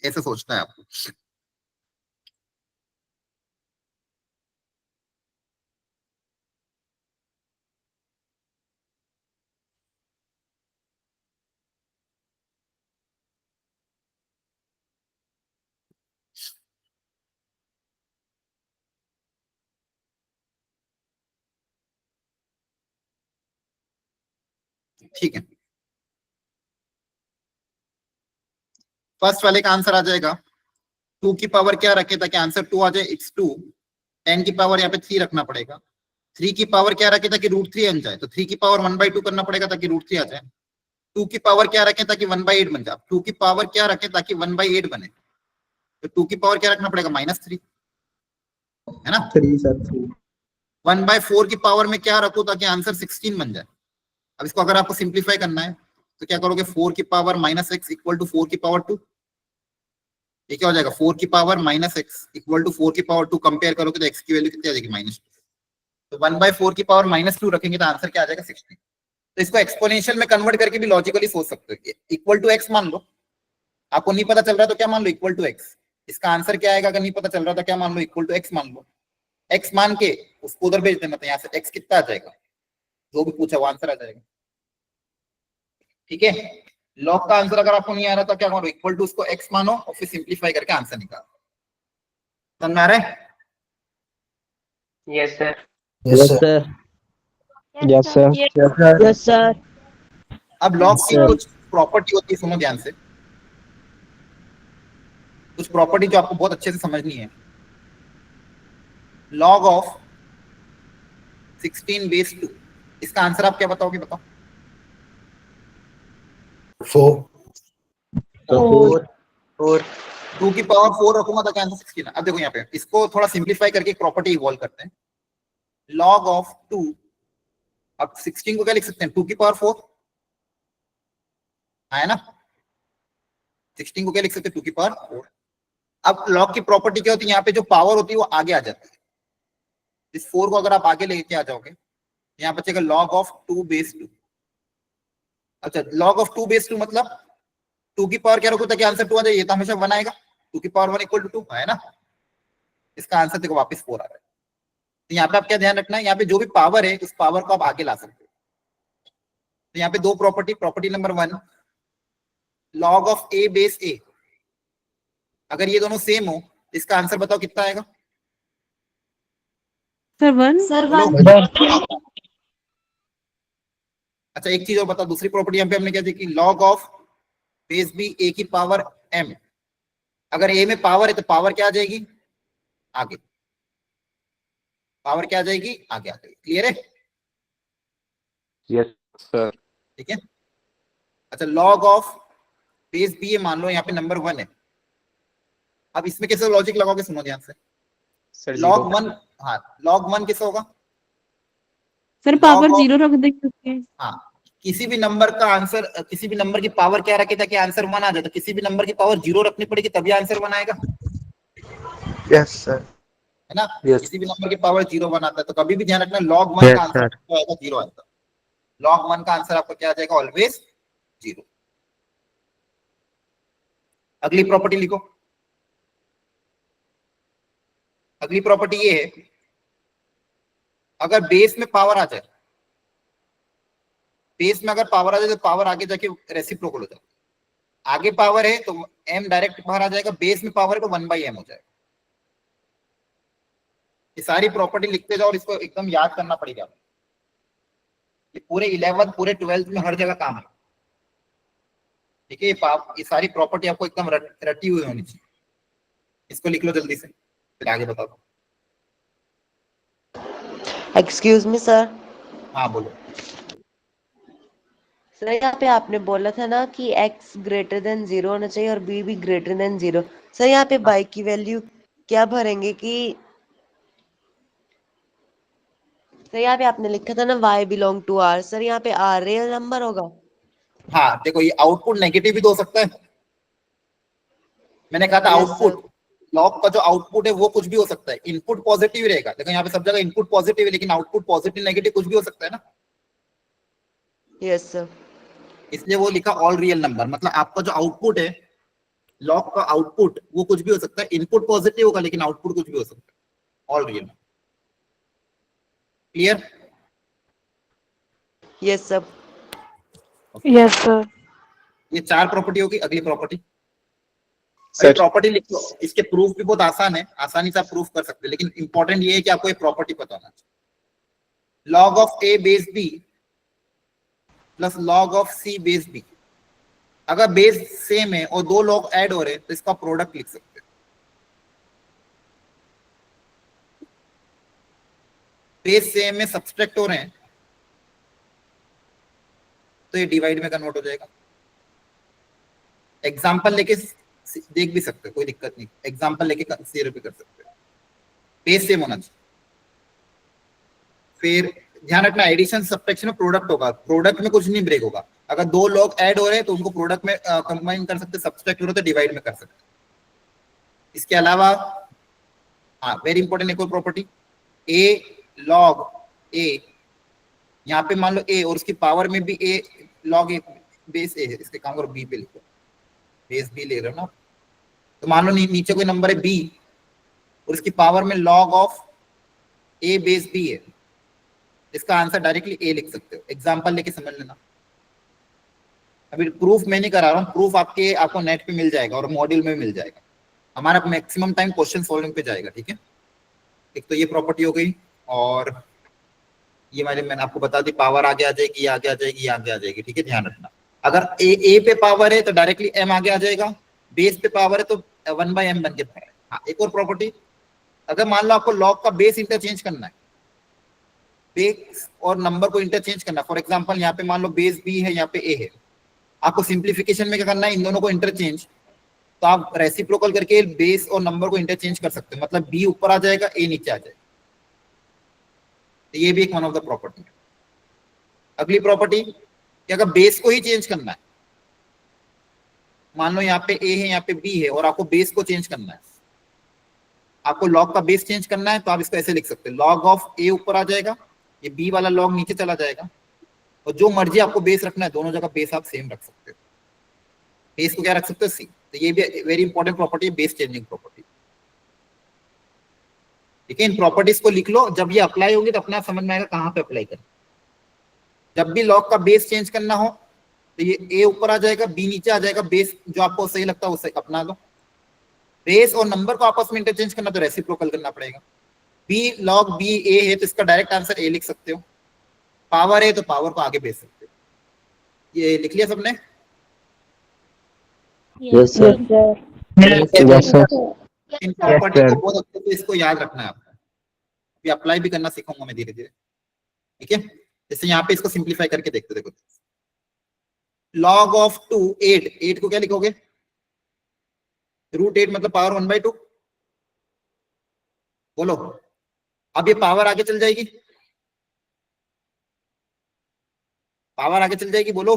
Speaker 1: ऐसे सोचना है आपको। ठीक है, फर्स्ट वाले का आंसर आ जाएगा 2 की पावर क्या रखे ताकि आंसर 2 आ जाए, इट्स 2। 10 की पावर यहाँ पे 3 रखना पड़ेगा। 3 की पावर क्या रखे ताकि √3 बन जाए, तो 3 की पावर 1/2 करना पड़ेगा ताकि √3 आ जाए। 2 की पावर क्या रखें ताकि 1/8 बन जाए, 2 की पावर क्या रखें ताकि 1/8 बने, तो 2 की पावर क्या रखना पड़ेगा, -3, है ना। 1/4 की पावर में क्या रखो ताकि आंसर 16 बन जाए। अब इसको अगर आपको सिंप्लीफाई करना है तो क्या करोगे, 4 की पावर -x इक्वल टू 4 की पावर 2, ये क्या हो जाएगा, 4 की पावर -x इक्वल टू 4 की पावर 2, कंपेयर करोगे तो x की वैल्यू कितनी आ जाएगी, -2। तो 1/4 की पावर -2 रखेंगे तो आंसर क्या आ जाएगा, 16। तो इसको एक्सपोनेंशियल में कन्वर्ट करके भी लॉजिकली सोच सकते हो, इक्वल टू x मान लो, आपको नहीं पता चल रहा तो क्या मान लो, इक्वल टू x। इसका आंसर क्या आएगा, अगर नहीं पता चल रहा तो क्या मान लो, इक्वल टू x मान लो। x मान के उसको उधर भेज देना, तो यहाँ से x कितना आ जाएगा, जो भी पूछा वो आंसर आ जाएगा। ठीक है, लॉग का आंसर अगर आपको नहीं आ रहा तो क्या करो, इक्वल टू उसको x मानो और फिर सिंप्लीफाई करके आंसर निकालो। समझ में आ रहा है?
Speaker 6: Yes sir.
Speaker 5: Yes sir. Yes sir.
Speaker 8: Yes sir.
Speaker 1: अब लॉग की कुछ प्रॉपर्टी होती है, सुनो ध्यान से, कुछ प्रॉपर्टी जो आपको बहुत अच्छे से समझनी है। लॉग ऑफ 16 बेस 2, इसका आंसर आप क्या बताओगे, बताओ।
Speaker 2: 4
Speaker 1: 2 की पावर 4 रखूंगा तो क्या आंसर 16 है। अब देखो यहाँ पे इसको थोड़ा सिंप्लीफाई करके एक प्रॉपर्टी इवॉल्व करते हैं। लॉग ऑफ 2, अब 16 को क्या लिख सकते हैं, 2 की पावर 4 है ना, 16 को क्या लिख सकते हैं, 2 की पावर 4। अब लॉग की प्रॉपर्टी क्या होती है, यहाँ पे जो पावर होती है वो आगे आ जाती है। इस 4 को अगर आप आगे लेके आ जाओगे, यहाँ बचेगा लॉग ऑफ 2 बेस 2। अच्छा, लॉग ऑफ 2 बेस 2 मतलब 2 की पावर क्या रखो ताकि आंसर 2 आ जाए, ये तो हमेशा 1 आएगा, 2 की पावर 1 इक्वल टू 2 है ना। इसका आंसर देखो वापस 4 आ रहा है। तो यहाँ पे आप क्या ध्यान रखना है, यहाँ पे जो भी पावर है उस पावर को आप आगे ला सकते हो। तो यहाँ पे दो property number 1, log of a base a, अगर ये दोनों सेम हो इसका आंसर बताओ कितना आएगा,
Speaker 3: सर 1।
Speaker 1: अच्छा एक चीज और बताओ, दूसरी प्रॉपर्टी यहाँ पे हमने क्या देखी, log of base b a की पावर m, अगर a में पावर है तो पावर क्या आ जाएगी, आगे, पावर क्या आ जाएगी, आगे आ जाएगी। क्लियर है?
Speaker 9: Yes sir.
Speaker 1: ठीक है। अच्छा, लॉग ऑफ बेस b है, मान लो यहाँ पे नंबर 1 है। अब इसमें कैसे लॉजिक लगाओगे, सुनो ध्यान से।
Speaker 4: सर
Speaker 1: लॉग 1, हाँ लॉग 1 कैसे होगा,
Speaker 3: सर पावर 0 रख देंगे।
Speaker 1: हाँ किसी भी नंबर का आंसर, किसी भी नंबर की पावर क्या रखे ताकि आंसर 1 आ जाए, तो किसी भी नंबर की पावर 0 रखनी पड़ेगी तभी आंसर 1 आएगा,
Speaker 2: यस सर।
Speaker 1: है ना।
Speaker 2: Yes.
Speaker 1: किसी भी नंबर की पावर 0 1 आता है, तो कभी भी ध्यान रखना लॉग 1 का आंसर क्या आएगा, 0 आएगा। लॉग 1 का आंसर आपका क्या आ जाएगा, ऑलवेज 0। अगली प्रॉपर्टी लिखो। अगली प्रॉपर्टी ये है, अगर बेस में पावर आ जाए, बेस में अगर पावर आ जाए तो पावर आगे जाके रेसिप्रोकल हो जाए। आगे पावर है तो m डायरेक्ट बाहर आ जाएगा, बेस में पावर है तो 1/m हो जाएगा। ये सारी प्रॉपर्टी लिखते जाओ और इसको एकदम याद करना पड़ेगा। ये पूरे 11th पूरे 12th में हर जगह काम है। ठीक है, ये सारी प्रॉपर्टी आपको एकदम रटी हुई होनी चाहिए। इसको लिख लो जल्दी से, फिर आगे बता दो।
Speaker 10: Excuse me sir.
Speaker 1: हाँ बोलो।
Speaker 10: सर यहाँ पे आपने बोला था ना कि x ग्रेटर देन 0 होना चाहिए और b भी ग्रेटर देन 0। सर यहाँ पे y की वैल्यू क्या भरेंगे कि सर यहाँ पे आपने लिखा था ना y belong to r, sir यहाँ पे r रियल नंबर होगा।
Speaker 1: हाँ देखो, ये आउटपुट नेगेटिव भी तो हो सकता है। मैंने कहा था आउटपुट, लॉग का जो आउटपुट है वो कुछ भी हो सकता है। इनपुट पॉजिटिव रहेगा, देखो यहाँ पे सब जगह इनपुट पॉजिटिव है, लेकिन आउटपुट पॉजिटिव नेगेटिव कुछ भी हो सकता है ना।
Speaker 10: Yes sir.
Speaker 1: इसलिए वो लिखा ऑल रियल नंबर, मतलब आपका जो आउटपुट है, लॉग का आउटपुट वो कुछ भी हो सकता है। इनपुट पॉजिटिव होगा लेकिन आउटपुट कुछ भी हो सकता है, all real. Clear?
Speaker 10: Yes sir.
Speaker 3: Yes sir.
Speaker 1: ये 4 प्रॉपर्टी होगी। अगली प्रॉपर्टी,
Speaker 4: सर
Speaker 1: प्रॉपर्टी लिख लो। इसके प्रूफ भी बहुत आसान है, आसानी से आप प्रूफ कर सकते हैं, लेकिन इंपॉर्टेंट ये है कि आपको ये प्रॉपर्टी पता होना चाहिए। Log of a base b plus log of C base B. अगर बेस सेम है और दो लॉग ऐड हो रहे हैं तो इसका प्रोडक्ट लिख सकते हैं। बेस सेम में सब्सट्रैक्ट हो रहे हैं तो ये डिवाइड में कन्वर्ट हो जाएगा। एग्जाम्पल लेके देख भी सकते हो, कोई दिक्कत नहीं, एग्जाम्पल लेके 0 पे कर सकते हो, बेस सेम होना चाहिए। फिर ध्यान रखना एडिशन सब्ट्रैक्शन में प्रोडक्ट होगा, प्रोडक्ट में कुछ नहीं ब्रेक होगा। अगर दो लॉग ऐड हो रहे हैं तो उनको प्रोडक्ट में कंबाइन कर सकते, सब्ट्रैक्ट हो रहे तो डिवाइड में कर सकते। इसके अलावा हाँ वेरी इंपॉर्टेंट एक और प्रॉपर्टी, ए लॉग ए, यहाँ पे मान लो ए और उसकी पावर में भी ए लॉग ए बेस ए है, इसके काम करो बी पे लिखो, बेस बी ले रहे हो ना, तो मान लो नीचे कोई नंबर है बी और इसकी पावर में log of A base B है, इसका आंसर डायरेक्टली ए लिख सकते हो। एग्जांपल लेके समझ लेना, अभी प्रूफ मैं नहीं करा रहा हूँ, प्रूफ आपको नेट पे मिल जाएगा और मॉड्यूल में भी मिल जाएगा। हमारा मैक्सिमम टाइम क्वेश्चन सॉल्विंग पे जाएगा, ठीक है। एक तो ये प्रॉपर्टी हो गई, और ये मैंने आपको बता दी, पावर आगे आ जाएगी, ये आगे आ जाएगी, ये आगे आ जाएगी, ठीक है, ध्यान रखना। अगर ए पे पावर है तो डायरेक्टली एम आगे आ जाएगा, बेस पे पावर है तो 1/m बन के पाएगा। हाँ एक और प्रॉपर्टी, अगर मान लो आपको लॉग का बेस इंटरचेंज करना है, बेस और नंबर को इंटरचेंज करना, फॉर एग्जांपल यहाँ पे मान लो बेस बी है, यहाँ पे ए है, आपको सिंप्लीफिकेशन में क्या करना है, इन दोनों को इंटरचेंज, तो आप रेसिप्रोकल करके बेस और नंबर को इंटरचेंज कर सकते हो, मतलब बी ऊपर आ जाएगा, ए नीचे आ जाएगा। तो ये भी एक वन ऑफ द प्रॉपर्टी है। अगली प्रॉपर्टी कि अगर बेस को ही चेंज करना है, मान लो यहाँ पे ए है, यहाँ पे बी है, और आपको बेस को चेंज करना है, आपको लॉग का बेस चेंज करना है, तो आप इसको ऐसे लिख सकते हैं, लॉग ऑफ ए ऊपर आ जाएगा, ये बी वाला लॉग नीचे चला जाएगा, और जो मर्जी आपको बेस रखना है दोनों जगह बेस आप सेम रख सकते हो। बेस को क्या रख सकते हो, सी। तो ये भी वेरी इंपॉर्टेंट प्रॉपर्टी है, बेस चेंजिंग प्रॉपर्टी, ठीक है। इन प्रॉपर्टीज को लिख लो, जब ये अप्लाई होगी तो अपने आप समझ में आएगा कहाँ पे अप्लाई करना। जब भी लॉग का बेस चेंज करना हो तो ये ए ऊपर आ जाएगा, बी नीचे आ जाएगा, बेस जो आपको सही लगता है उसे अपना लो। बेस और नंबर को आपस में इंटरचेंज करना तो रेसिप्रोकल करना पड़ेगा। बी लॉग बी ए है तो इसका डायरेक्ट आंसर ए लिख सकते हो, पावर है तो पावर को आगे भेज सकते हो। ये लिख लिया सबने?
Speaker 5: Yes sir. Yes sir.
Speaker 1: In property को बहुत अच्छे से इसको याद रखना है आपको, ये अप्लाई भी करना सीखूंगा मैं धीरे धीरे, ठीक है। जैसे यहाँ पे इसको सिंप्लीफाई करके देखते, देखो लॉग ऑफ 2 8, 8 को क्या लिखोगे, √8 मतलब पावर 1/2, बोलो। अब ये पावर आगे चल जाएगी, पावर आगे चल जाएगी, बोलो,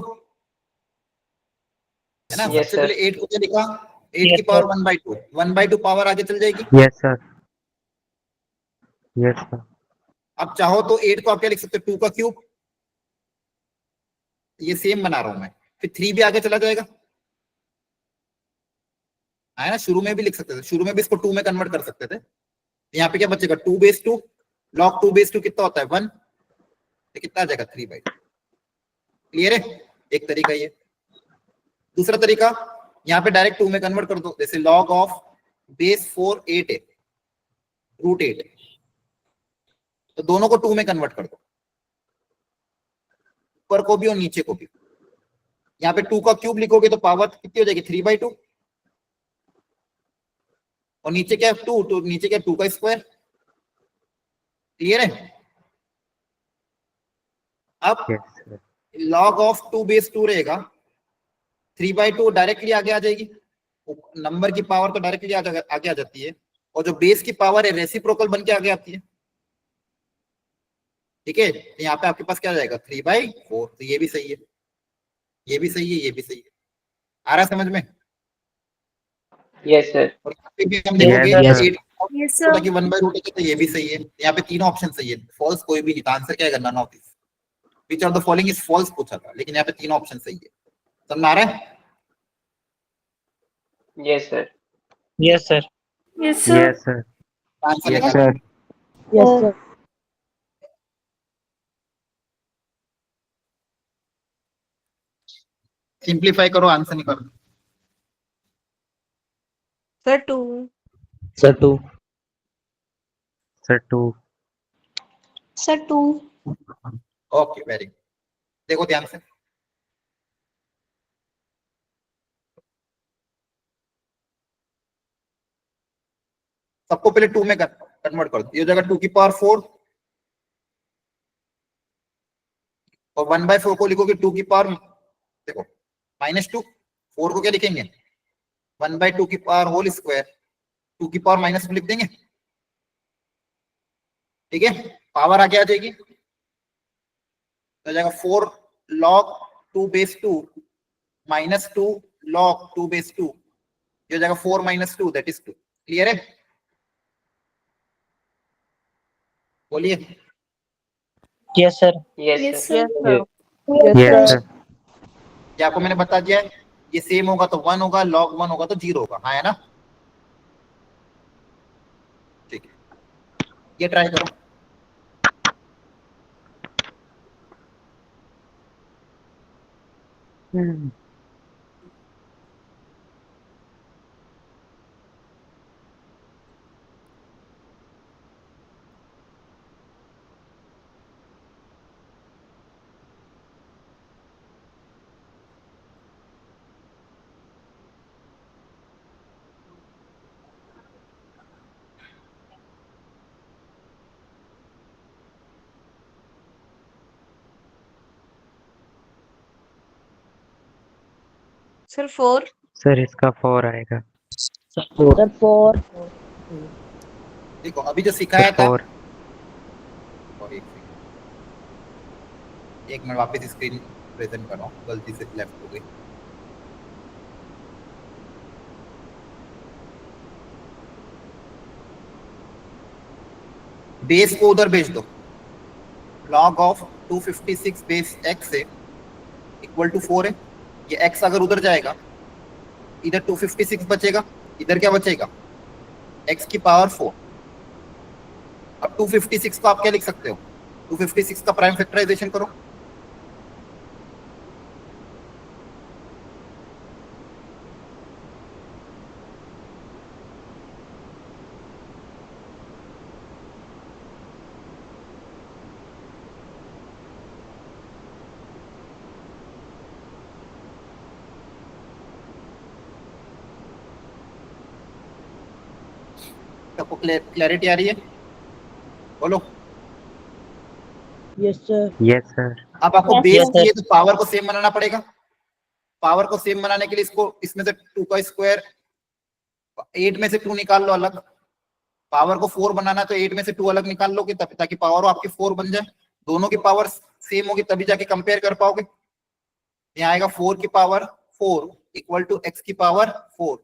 Speaker 1: है ना। सबसे पहले 8 को क्या लिखा, 8 की पावर 1/2, 1/2 पावर आगे चल जाएगी।
Speaker 5: Yes sir. Yes sir.
Speaker 1: अब चाहो तो 8 को आप क्या लिख सकते हो, 2 का क्यूब, ये सेम बना रहा हूं मैं। फिर 3 भी आगे चला जाएगा, है ना। शुरू में भी लिख सकते थे, शुरू में भी इसको 2 में कन्वर्ट कर सकते थे। यहाँ पे क्या बचेगा, 2/2, log 2/2 कितना होता है 1, तो कितना आ जाएगा 3/2। क्लियर है, एक तरीका ये। दूसरा तरीका, यहाँ पे डायरेक्ट 2 में कन्वर्ट कर दो, जैसे log ऑफ बेस 4 8 है, √8, तो दोनों को 2 में कन्वर्ट कर दो, ऊपर को भी और नीचे को भी। यहाँ पे 2 का क्यूब लिखोगे तो पावर कितनी हो जाएगी 3/2, और नीचे क्या है 2, तो नीचे क्या 2 का स्क्वायर। क्लियर है। अब log ऑफ 2/2 रहेगा, 3/2 डायरेक्टली आगे आ जाएगी, नंबर की पावर तो डायरेक्टली आगे आ जाती है, और जो बेस की पावर है रेसिप्रोकल बन के आगे आती है, ठीक है। तो यहाँ पे आपके पास क्या आ जाएगा 3/4, तो ये भी सही है, ये भी सही है, ये भी सही है। आ रहा समझ में?
Speaker 6: Yes sir.
Speaker 1: और यहाँ पे भी हम देखोगे
Speaker 5: Yes, sir.
Speaker 1: 8 कि 1/√8 है, तो ये भी सही है। यहाँ पे तीनों ऑप्शन सही है, फॉल्स कोई भी नहीं, तो आंसर क्या है, none of this, which of the following is false पूछा था, लेकिन यहाँ पे तीनों ऑप्शन सही है। समझ आ रहा है?
Speaker 6: Yes sir.
Speaker 5: Yes sir.
Speaker 8: Yes
Speaker 5: yes sir.
Speaker 1: Answer
Speaker 5: yes
Speaker 1: है
Speaker 5: सर।
Speaker 8: Yes sir.
Speaker 1: सिंप्लीफाई करो, आंसर निकालो।
Speaker 3: Sir 2।
Speaker 5: Sir 2। Sir 2।
Speaker 8: Sir 2।
Speaker 1: Okay very good. देखो ध्यान से, पहले 2 में कन्वर्ट कर दो, ये हो जाएगा 2 की पावर 4 और 1/4 को लिखोगे 2 की पावर, देखो -2, 4 को क्या लिखेंगे 1/2 की पावर होल स्क्वायर, 2 की पावर -2 लिख देंगे। ठीक है, पावर आगे आ जाएगी तो जाएगा 4 log 2 बेस 2 -2 log 2 बेस 2, ये हो जाएगा 4 - 2 दैट इज 2। क्लियर है, बोलिए।
Speaker 5: Yes sir.
Speaker 6: Yes
Speaker 8: Yes,
Speaker 6: sir.
Speaker 8: sir.
Speaker 3: Yes sir.
Speaker 5: Yes sir.
Speaker 1: क्या आपको मैंने बता दिया है, ये सेम होगा तो 1 होगा, log 1 होगा तो 0 होगा, हाँ है ना। ठीक है, ये ट्राई करो।
Speaker 10: सर 4।
Speaker 5: सर इसका 4 आएगा।
Speaker 8: Sir, 4.
Speaker 1: देखो अभी जो सिखाया था,
Speaker 5: 4।
Speaker 1: और एक मिनट वापस स्क्रीन प्रेजेंट कर रहा हूँ, गलती से लेफ्ट हो गई। बेस को उधर भेज दो, log ऑफ 256 बेस x है इक्वल टू 4 है, ये x अगर उधर जाएगा इधर 256 बचेगा, इधर क्या बचेगा x की पावर 4। अब 256 को आप क्या लिख सकते हो, 256 का प्राइम फैक्टराइजेशन करो, सबको क्लैरिटी आ रही है, बोलो।
Speaker 8: Yes, sir.
Speaker 5: Yes sir.
Speaker 1: अब आपको
Speaker 8: Yes,
Speaker 1: बेस
Speaker 8: sir.
Speaker 1: चाहिए तो पावर को सेम बनाना पड़ेगा, पावर को सेम बनाने के लिए इसको इसमें से 2 का स्क्वायर 8 में से 2 निकाल लो अलग, पावर को 4 बनाना तो 8 में से 2 अलग निकाल लोगे तब, ताकि पावर आपकी 4 बन जाए, दोनों की पावर सेम होगी तभी जाके कंपेयर कर पाओगे। यहाँ आएगा 4 की पावर 4 इक्वल टू x की पावर 4।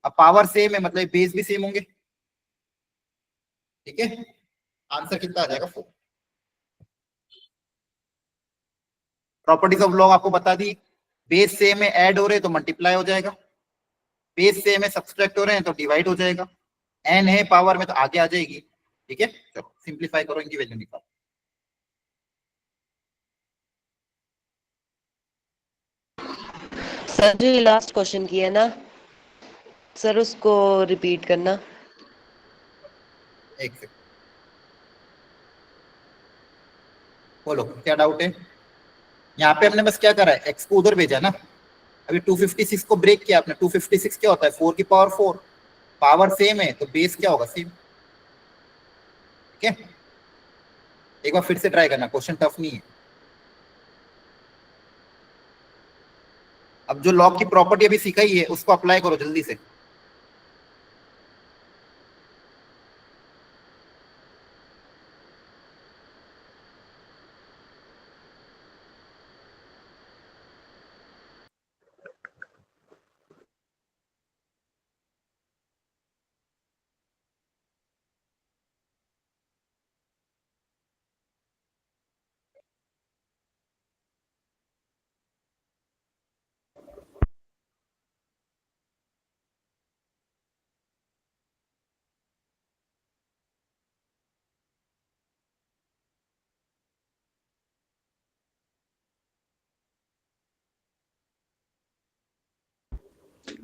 Speaker 1: अब पावर सेम है मतलब बेस भी सेम होंगे। ठीक है, आंसर कितना आ जाएगा 4। प्रॉपर्टीज ऑफ लॉग आपको बता दी, बेस सेम है ऐड हो रहे तो मल्टीप्लाई हो जाएगा, बेस सेम है सब्सट्रैक्ट हो रहे हैं तो डिवाइड हो जाएगा, n है पावर में तो आगे आ जाएगी। ठीक है, चलो सिंप्लीफाई करो, इनकी वैल्यू निकालो।
Speaker 10: सर जो ये लास्ट क्वेश्चन किया ना सर उसको रिपीट करना।
Speaker 1: एक सेकंड, बोलो क्या डाउट है। यहाँ पे हमने बस क्या करा है, x को उधर भेजा ना, अभी 256 को ब्रेक किया आपने, 256 क्या होता है 4 की पावर 4, पावर सेम है तो बेस क्या होगा सेम। ठीक है, एक बार फिर से ट्राई करना, क्वेश्चन टफ नहीं है। अब जो लॉग की प्रॉपर्टी अभी सिखाई है उसको अप्लाई करो जल्दी से।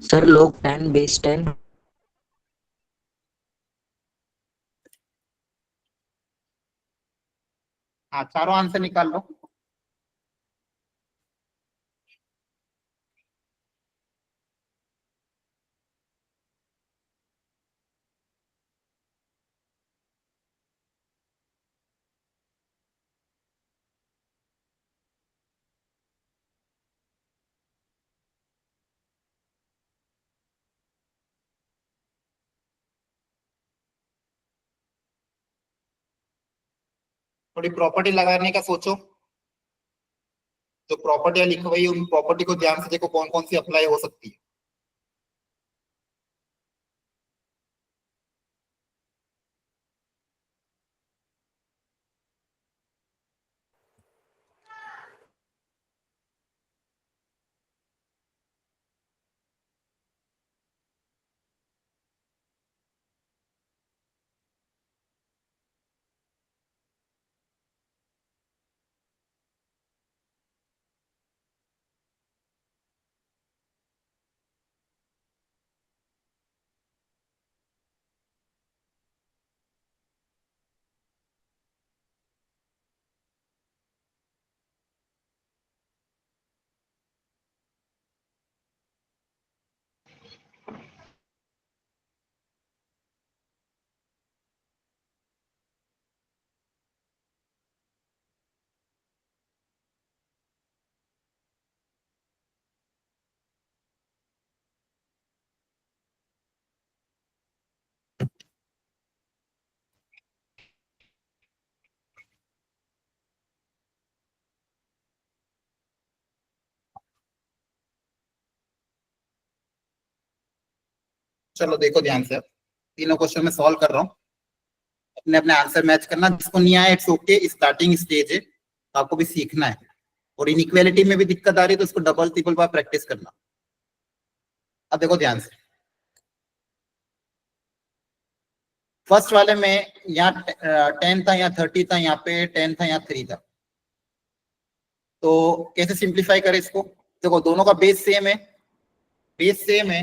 Speaker 5: Sir log 10 base 10।
Speaker 1: हाँ, चारों आंसर निकाल लो। थोड़ी प्रॉपर्टी लगाने का सोचो, जो प्रॉपर्टियां लिखी हुई है उन प्रॉपर्टी को ध्यान से देखो कौन कौन सी अप्लाई हो सकती है। चलो देखो ध्यान से, तीनों क्वेश्चन में सॉल्व कर रहा हूँ, अपने अपने आंसर मैच करना। जिसको नहीं आया इट्स ओके, स्टार्टिंग स्टेज है, आपको भी सीखना है। और इनइक्वालिटी में भी दिक्कत आ रही है तो उसको डबल ट्रिपल बार प्रैक्टिस करना। अब देखो ध्यान से, फर्स्ट वाले में यहाँ 10 था, यहाँ 30 था, यहाँ पे 10 था, यहाँ 3 था। तो कैसे सिंप्लीफाई करें इसको? देखो दोनों का बेस सेम है, बेस सेम है,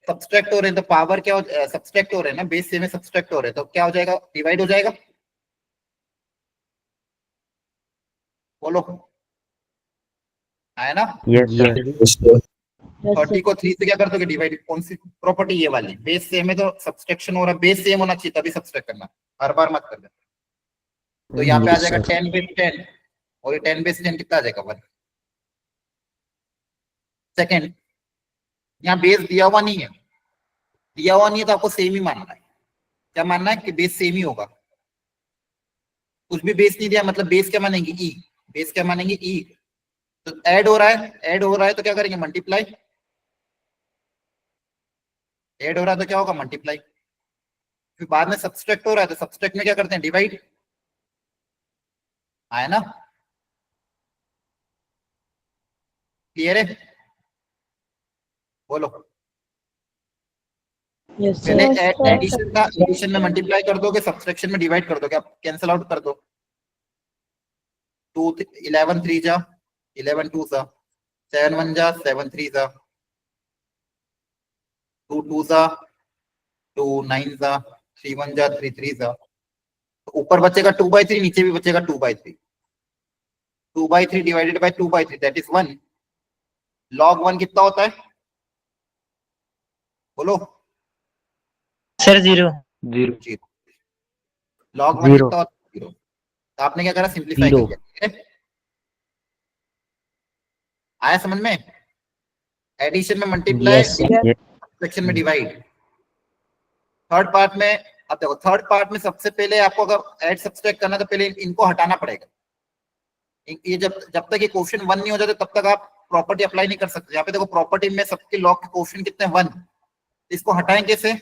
Speaker 1: सब्सट्रैक्ट हो रहे हैं तो पावर क्या हो, सब्सट्रैक्ट हो रहे हैं ना, बेस सेम है सब्सट्रैक्ट हो रहे हैं तो क्या हो जाएगा, डिवाइड हो जाएगा। बोलो, आया ना?
Speaker 5: Yes sir.
Speaker 1: 30 को 3 से क्या कर दोगे डिवाइड, कौन सी प्रॉपर्टी? ये वाली, बेस सेम है तो सब्सट्रैक्शन हो रहा है, बेस सेम होना चाहिए तभी सब्सट्रैक्ट करना, हर बार मत करना। तो यहाँ पे आ जाएगा 10 बेस 10, और ये 10 बेस 10 कितना आ जाएगा 1। सेकेंड, यहाँ बेस दिया हुआ नहीं है, दिया हुआ नहीं है तो आपको सेम ही मानना है। क्या मानना है? कि बेस सेम ही होगा। कुछ भी बेस नहीं दिया मतलब बेस क्या मानेंगे? ई। बेस क्या मानेंगे? ई। तो ऐड हो रहा है, ऐड हो रहा है तो क्या करेंगे? मल्टीप्लाई। ऐड हो रहा है तो क्या होगा? मल्टीप्लाई। फिर बाद में सब्सट्रैक्ट हो रहा है तो सब्सट्रैक्ट में क्या करते हैं? डिवाइड। आया ना? क्लियर है? बोलो। पहले एडिशन का, एडिशन में मल्टीप्लाई कर दोगे, सब्सट्रैक्शन में डिवाइड कर दोगे, आप कैंसिल आउट कर दो। 2 11 3 जा 11 2 जा 7 1 जा 7 3 जा 2 2 जा 2 9 जा 3 1 जा 3 3 जा। तो ऊपर बचेगा 2/3, नीचे भी बचेगा 2/3। 2/3 divided by 2/3 that is 1। Log 1 कितना होता है? बोलो।
Speaker 5: सर 0।
Speaker 1: जीरो। लॉग 1
Speaker 5: 0
Speaker 1: कितना होता है? 0। तो आपने क्या करा? सिंप्लीफाई कर दिया। ठीक है? आया समझ में? एडिशन में मल्टीप्लाई,
Speaker 5: यस
Speaker 1: सब्ट्रैक्शन में डिवाइड। थर्ड पार्ट में, अब देखो थर्ड पार्ट में सबसे पहले आपको अगर ऐड सब्सट्रैक्ट करना है तो पहले इनको हटाना पड़ेगा। ये जब जब तक ये क्वेश्चन 1 नहीं हो जाते तब तक आप प्रॉपर्टी अप्लाई नहीं कर सकते। यहाँ पे देखो प्रॉपर्टी में सबके लॉग के क्वेश्चन कितने? 1। इसको हटाएं कैसे?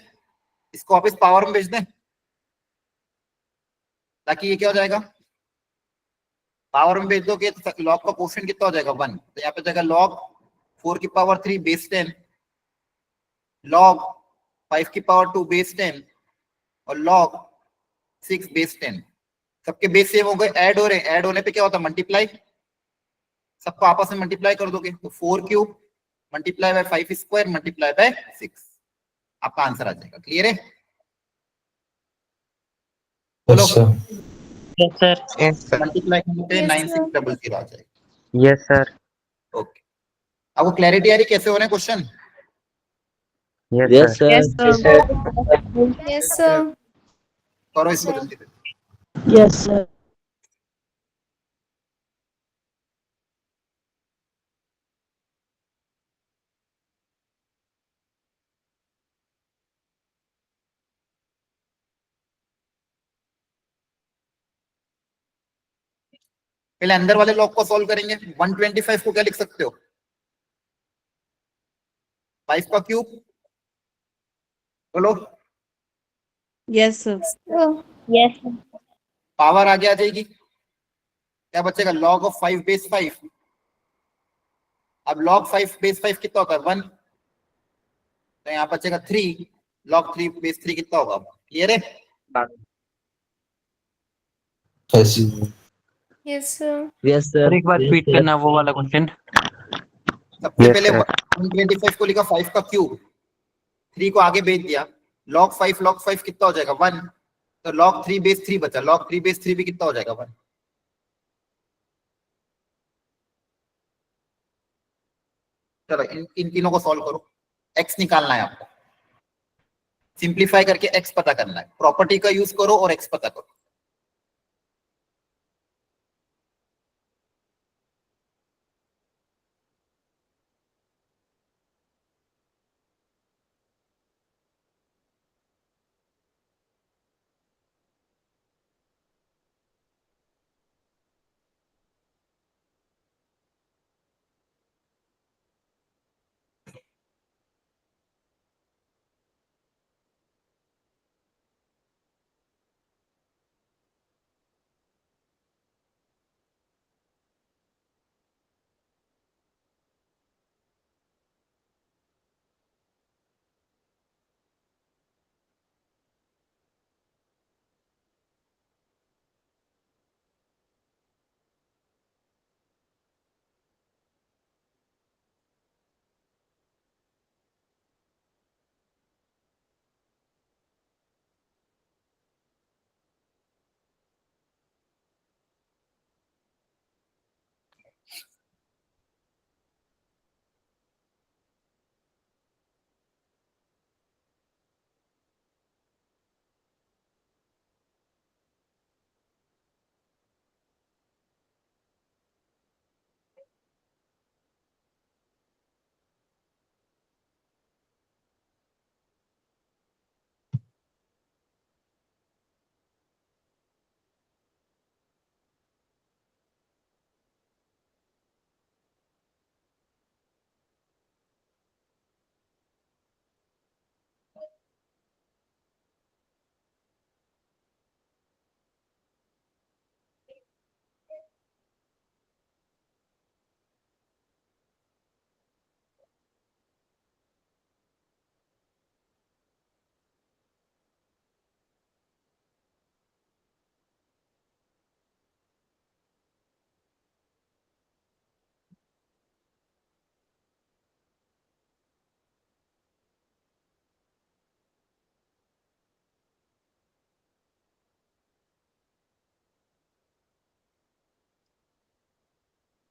Speaker 1: इसको वापस पावर में भेज दें ताकि ये क्या हो जाएगा? पावर में भेज दोगे तो लॉग का क्वेश्चन कितना हो जाएगा? 1। तो यहाँ पे जाएगा लॉग 4 की पावर 3 बेस 10, लॉग 5 की पावर 2 बेस 10, और लॉग 6 बेस 10। सबके बेस सेम हो गए, ऐड हो रहे हैं, ऐड होने पे क्या होता है? मल्टीप्लाई। सबको आपस में मल्टीप्लाई कर दोगे तो 4 cube multiply by 5 square multiply by 6, आपका आंसर आ जाएगा। क्लियर है? बोलो।
Speaker 5: Yes sir.
Speaker 1: मल्टीप्लाई करने पे 9600 आ जाएगा।
Speaker 5: Yes sir.
Speaker 1: ओके, आपको क्लैरिटी आ रही कैसे हो रहे हैं question?
Speaker 5: Yes
Speaker 3: yes
Speaker 5: sir.
Speaker 3: Sir.
Speaker 9: Yes sir.
Speaker 1: करो इसको जल्दी से।
Speaker 8: Yes sir.
Speaker 1: पहले अंदर वाले लॉग को सॉल्व करेंगे। 125 को क्या लिख सकते हो? 5 का क्यूब, बोलो।
Speaker 3: Yes sir.
Speaker 8: Yes.
Speaker 1: पावर आगे आ जाएगी, क्या बचेगा? log of 5 base 5। अब log 5 बेस 5 कितना होता है? 1। तो यहाँ बचेगा 3। log 3 बेस 3 कितना होगा? क्लियर है?
Speaker 3: Yes sir.
Speaker 8: Yes, sir.
Speaker 5: Sir एक बार रिपीट करना वो वाला क्वेश्चन।
Speaker 1: सबसे पहले 125 को लिखा 5 का क्यूब, 3 को आगे भेज दिया, log 5 कितना हो जाएगा? 1। तो log 3 बेस 3 बचा, log 3 बेस 3 भी कितना हो जाएगा? 1। चलो इन तीनों को सॉल्व करो। x निकालना है आपको, सिंप्लीफाई करके x पता करना है। प्रॉपर्टी का यूज करो और x पता करो।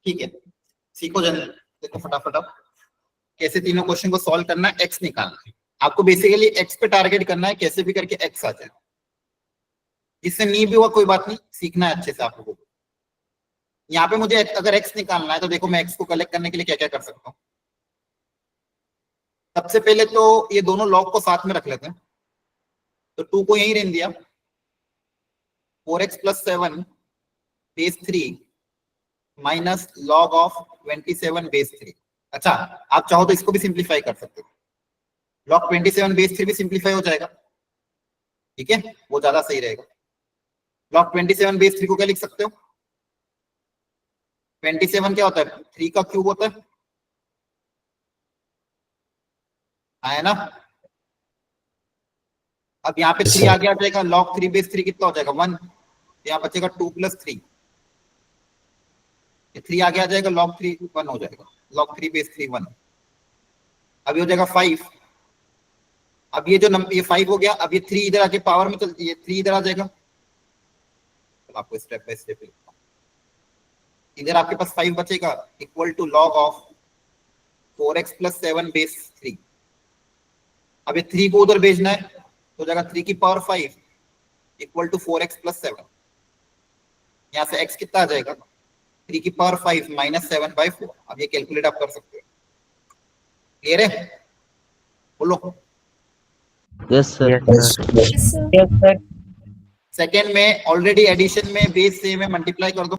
Speaker 1: ठीक है, सीखो जल्दी। देखो फटाफट अब कैसे तीनों क्वेश्चन को सॉल्व करना है, x निकालना है आपको। बेसिकली x पे टारगेट करना है, कैसे भी करके x आ जाए। जिससे नहीं भी हुआ कोई बात नहीं, सीखना है अच्छे से आप लोगों को। यहाँ पे मुझे अगर x निकालना है तो देखो मैं x को कलेक्ट करने के लिए क्या क्या कर सकता हूँ। सबसे पहले तो ये दोनों लॉग को साथ में रख लेते हैं, तो 2 को यही रहने दिया, 4x + 7 base 3 minus log of 27 base 3। अच्छा, आप चाहो तो इसको भी सिंप्लीफाई कर सकते हो, log 27 बेस 3 भी सिंप्लीफाई हो जाएगा। ठीक है, वो ज्यादा सही रहेगा। log 27 बेस 3 को क्या लिख सकते हो? 27 क्या होता है? 3 का क्यूब होता है, है ना? अब यहाँ पे 3 आगे आ जाएगा, log 3 बेस 3 कितना हो जाएगा? 1। यहाँ बचेगा 2 + 3, 3 आगे आ जाएगा, log 3 1 हो जाएगा, log 3 बेस 3 1। अभी हो जाएगा 5। अब ये जो ये 5 हो गया, अब ये 3 इधर आके पावर में, ये 3 इधर आ जाएगा। तो आपको स्टेप बाय स्टेप लिखता हूं। इधर आपके पास 5 बचेगा, equal to log of 4x + 7 base 3। अब ये 3 को उधर भेजना है, तो जाएगा 3 की पावर 5 इक्वल टू 4x + 7। यहाँ से x कितना आ जाएगा? 3 की पावर 5 - 7/4। अब ये कैलकुलेट आप कर सकते हो। क्लियर है? बोलो।
Speaker 8: Yes, sir.
Speaker 5: Yes sir.
Speaker 1: Second में ऑलरेडी एडिशन में बेस से में मल्टीप्लाई कर दो।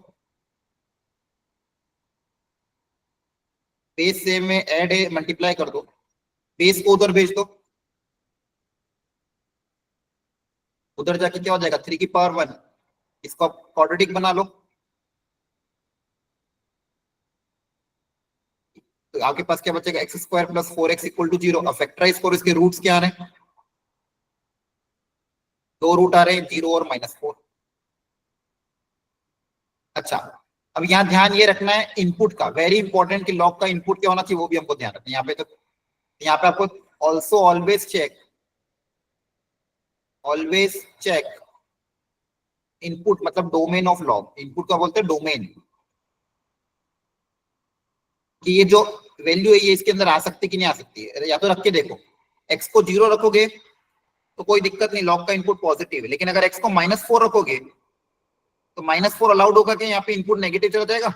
Speaker 1: बेस सेम में ऐड है, मल्टीप्लाई कर दो, बेस को उधर भेज दो, उधर जाके क्या हो जाएगा 3 की पावर 1, इसको क्वाड्रेटिक बना लो, तो आपके पास क्या बचेगा x square plus 4x equal to 0। अब फैक्टराइज करो, इसके रूट्स क्या आ रहे हैं, 2 रूट आ रहे हैं 0 और -4। अच्छा, अब यहाँ ध्यान ये रखना है इनपुट का, वेरी इंपॉर्टेंट कि लॉग का इनपुट क्या होना चाहिए वो भी हमको ध्यान रखना है। यहाँ पे आपको ऑल्सो ऑलवेज चेक इनपुट, मतलब डोमेन ऑफ लॉग, इनपुट का बोलते हैं डोमेन, कि ये जो वैल्यू है ये इसके अंदर आ सकती है कि नहीं आ सकती है। या तो रख के देखो, x को 0 रखोगे तो कोई दिक्कत नहीं, लॉग का इनपुट पॉजिटिव है, लेकिन अगर x को -4 रखोगे तो -4 अलाउड होगा कि यहाँ पे इनपुट नेगेटिव चला जाएगा,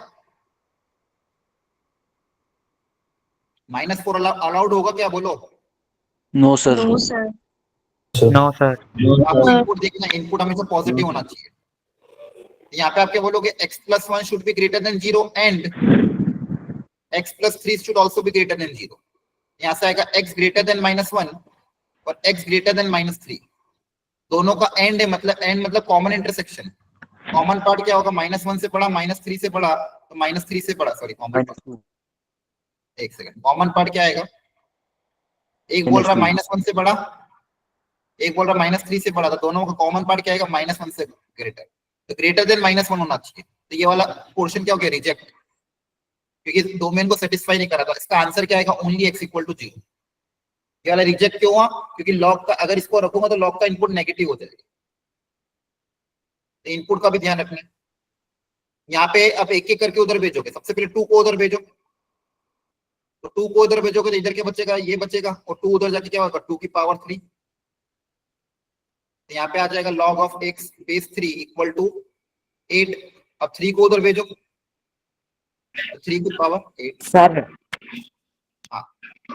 Speaker 1: -4 अलाउड होगा क्या, बोलो।
Speaker 5: No sir.
Speaker 8: No, sir.
Speaker 5: No sir.
Speaker 1: आपको इनपुट देखना, इनपुट हमेशा पॉजिटिव होना चाहिए। यहाँ पे आप क्या बोलोगे, x + 1 should be greater than 0 and x + 3 should also be greater than 0। यहाँ से आएगा x ग्रेटर देन -1 और x ग्रेटर देन -3, दोनों का एंड है, मतलब एंड मतलब कॉमन इंटरसेक्शन। कॉमन पार्ट क्या होगा, -1 से पढ़ा, -3 से पढ़ा, तो -3 से पढ़ा, सॉरी कॉमन पार्ट, एक सेकंड, कॉमन पार्ट क्या आएगा, एक बोल रहा -1 से बड़ा, एक बोल रहा -3 से बड़ा, तो दोनों का कॉमन पार्ट क्या आएगा, -1 से ग्रेटर, तो ग्रेटर देन -1 होना चाहिए। तो ये वाला पोर्शन क्या हो गया, रिजेक्ट, क्योंकि डोमेन को सेटिस्फाई नहीं करा था। इसका आंसर क्या आएगा, ओनली x = 0। ये वाला रिजेक्ट क्यों हुआ, क्योंकि लॉग का अगर इसको रखूंगा तो लॉग का इनपुट नेगेटिव हो जाएगा, तो इनपुट का भी ध्यान रखना है। यहाँ पे अब एक एक करके उधर भेजोगे, सबसे पहले 2 को उधर भेजो, तो 2 को उधर भेजोगे तो इधर क्या बचेगा, ये बचेगा, और 2 उधर जाके क्या होगा, 2 की पावर 3, तो यहाँ पे आ जाएगा log of x base 3 equal to 8। अब 3 को उधर भेजो, 3 की पावर 8।
Speaker 9: सर
Speaker 1: हाँ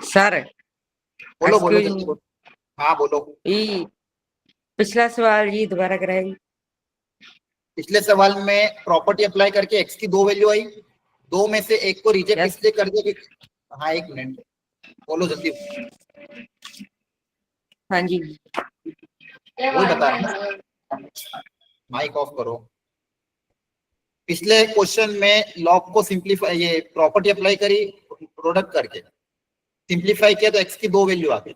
Speaker 9: सर
Speaker 1: बोलो बोलो
Speaker 9: excuse
Speaker 1: जल्दी
Speaker 9: me.
Speaker 1: बोलो, हाँ बोलो।
Speaker 9: ये पिछला सवाल ये दोबारा कराएगी।
Speaker 1: पिछले सवाल में प्रॉपर्टी अप्लाई करके x की 2 वैल्यू आई, 2 में से एक को रिजेक्ट
Speaker 9: Yes.
Speaker 1: इसलिए कर दिया कि, हाँ एक मिनट बोलो जल्दी,
Speaker 9: हाँ जी,
Speaker 1: वही बता रहा हूँ, माइक ऑफ करो। पिछले क्वेश्चन में लॉग को सिंप्लीफाई, ये प्रॉपर्टी अप्लाई करी प्रोडक्ट करके, सिंप्लीफाई किया तो x की 2 वैल्यू आ गई।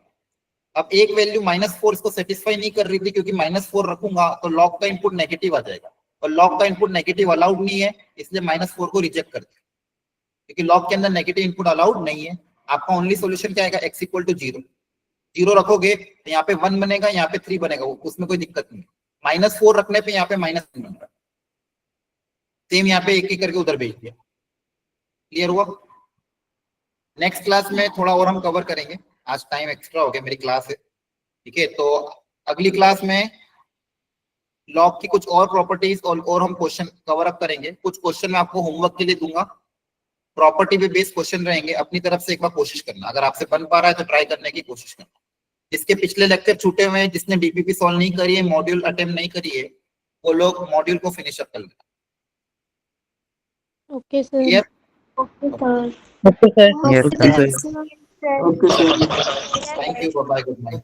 Speaker 1: अब एक वैल्यू -4 इसको सेटिस्फाई नहीं कर रही थी, क्योंकि -4 रखूंगा तो लॉग का इनपुट नेगेटिव आ जाएगा, और लॉग का इनपुट नेगेटिव अलाउड नहीं है, इसलिए -4 को रिजेक्ट कर दिया, क्योंकि लॉग के अंदर नेगेटिव इनपुट अलाउड नहीं है। आपका ओनली सॉल्यूशन क्या आएगा, x = 0। 0 रखोगे तो यहाँ पे 1 बनेगा, यहाँ पे 3 बनेगा, उसमें कोई दिक्कत नहीं। -4 रखने पे यहाँ पे -3 बन रहा है, सेम यहाँ पे एक एक करके उधर भेज दिया। क्लियर हुआ। नेक्स्ट क्लास में थोड़ा और हम कवर करेंगे, आज टाइम एक्स्ट्रा हो गया, मेरी क्लास है, ठीक है। तो अगली क्लास में लॉग की कुछ और प्रॉपर्टीज और हम क्वेश्चन कवर अप करेंगे। कुछ क्वेश्चन मैं आपको होमवर्क के लिए दूंगा, प्रॉपर्टी पे बेस्ड क्वेश्चन रहेंगे, अपनी तरफ से एक बार कोशिश करना, अगर आपसे बन पा रहा है तो ट्राई करने की कोशिश करना। जिसके पिछले लेक्चर छूटे हुए हैं, जिसने डीपीपी सॉल्व नहीं करी है, मॉड्यूल अटेम्प्ट नहीं करी है, वो लोग मॉड्यूल को फिनिश अप कर लेना।
Speaker 8: Okay, sir.
Speaker 1: Clear.
Speaker 8: Okay, sir.
Speaker 5: Yes, sir.
Speaker 1: Thank you, bye, good night.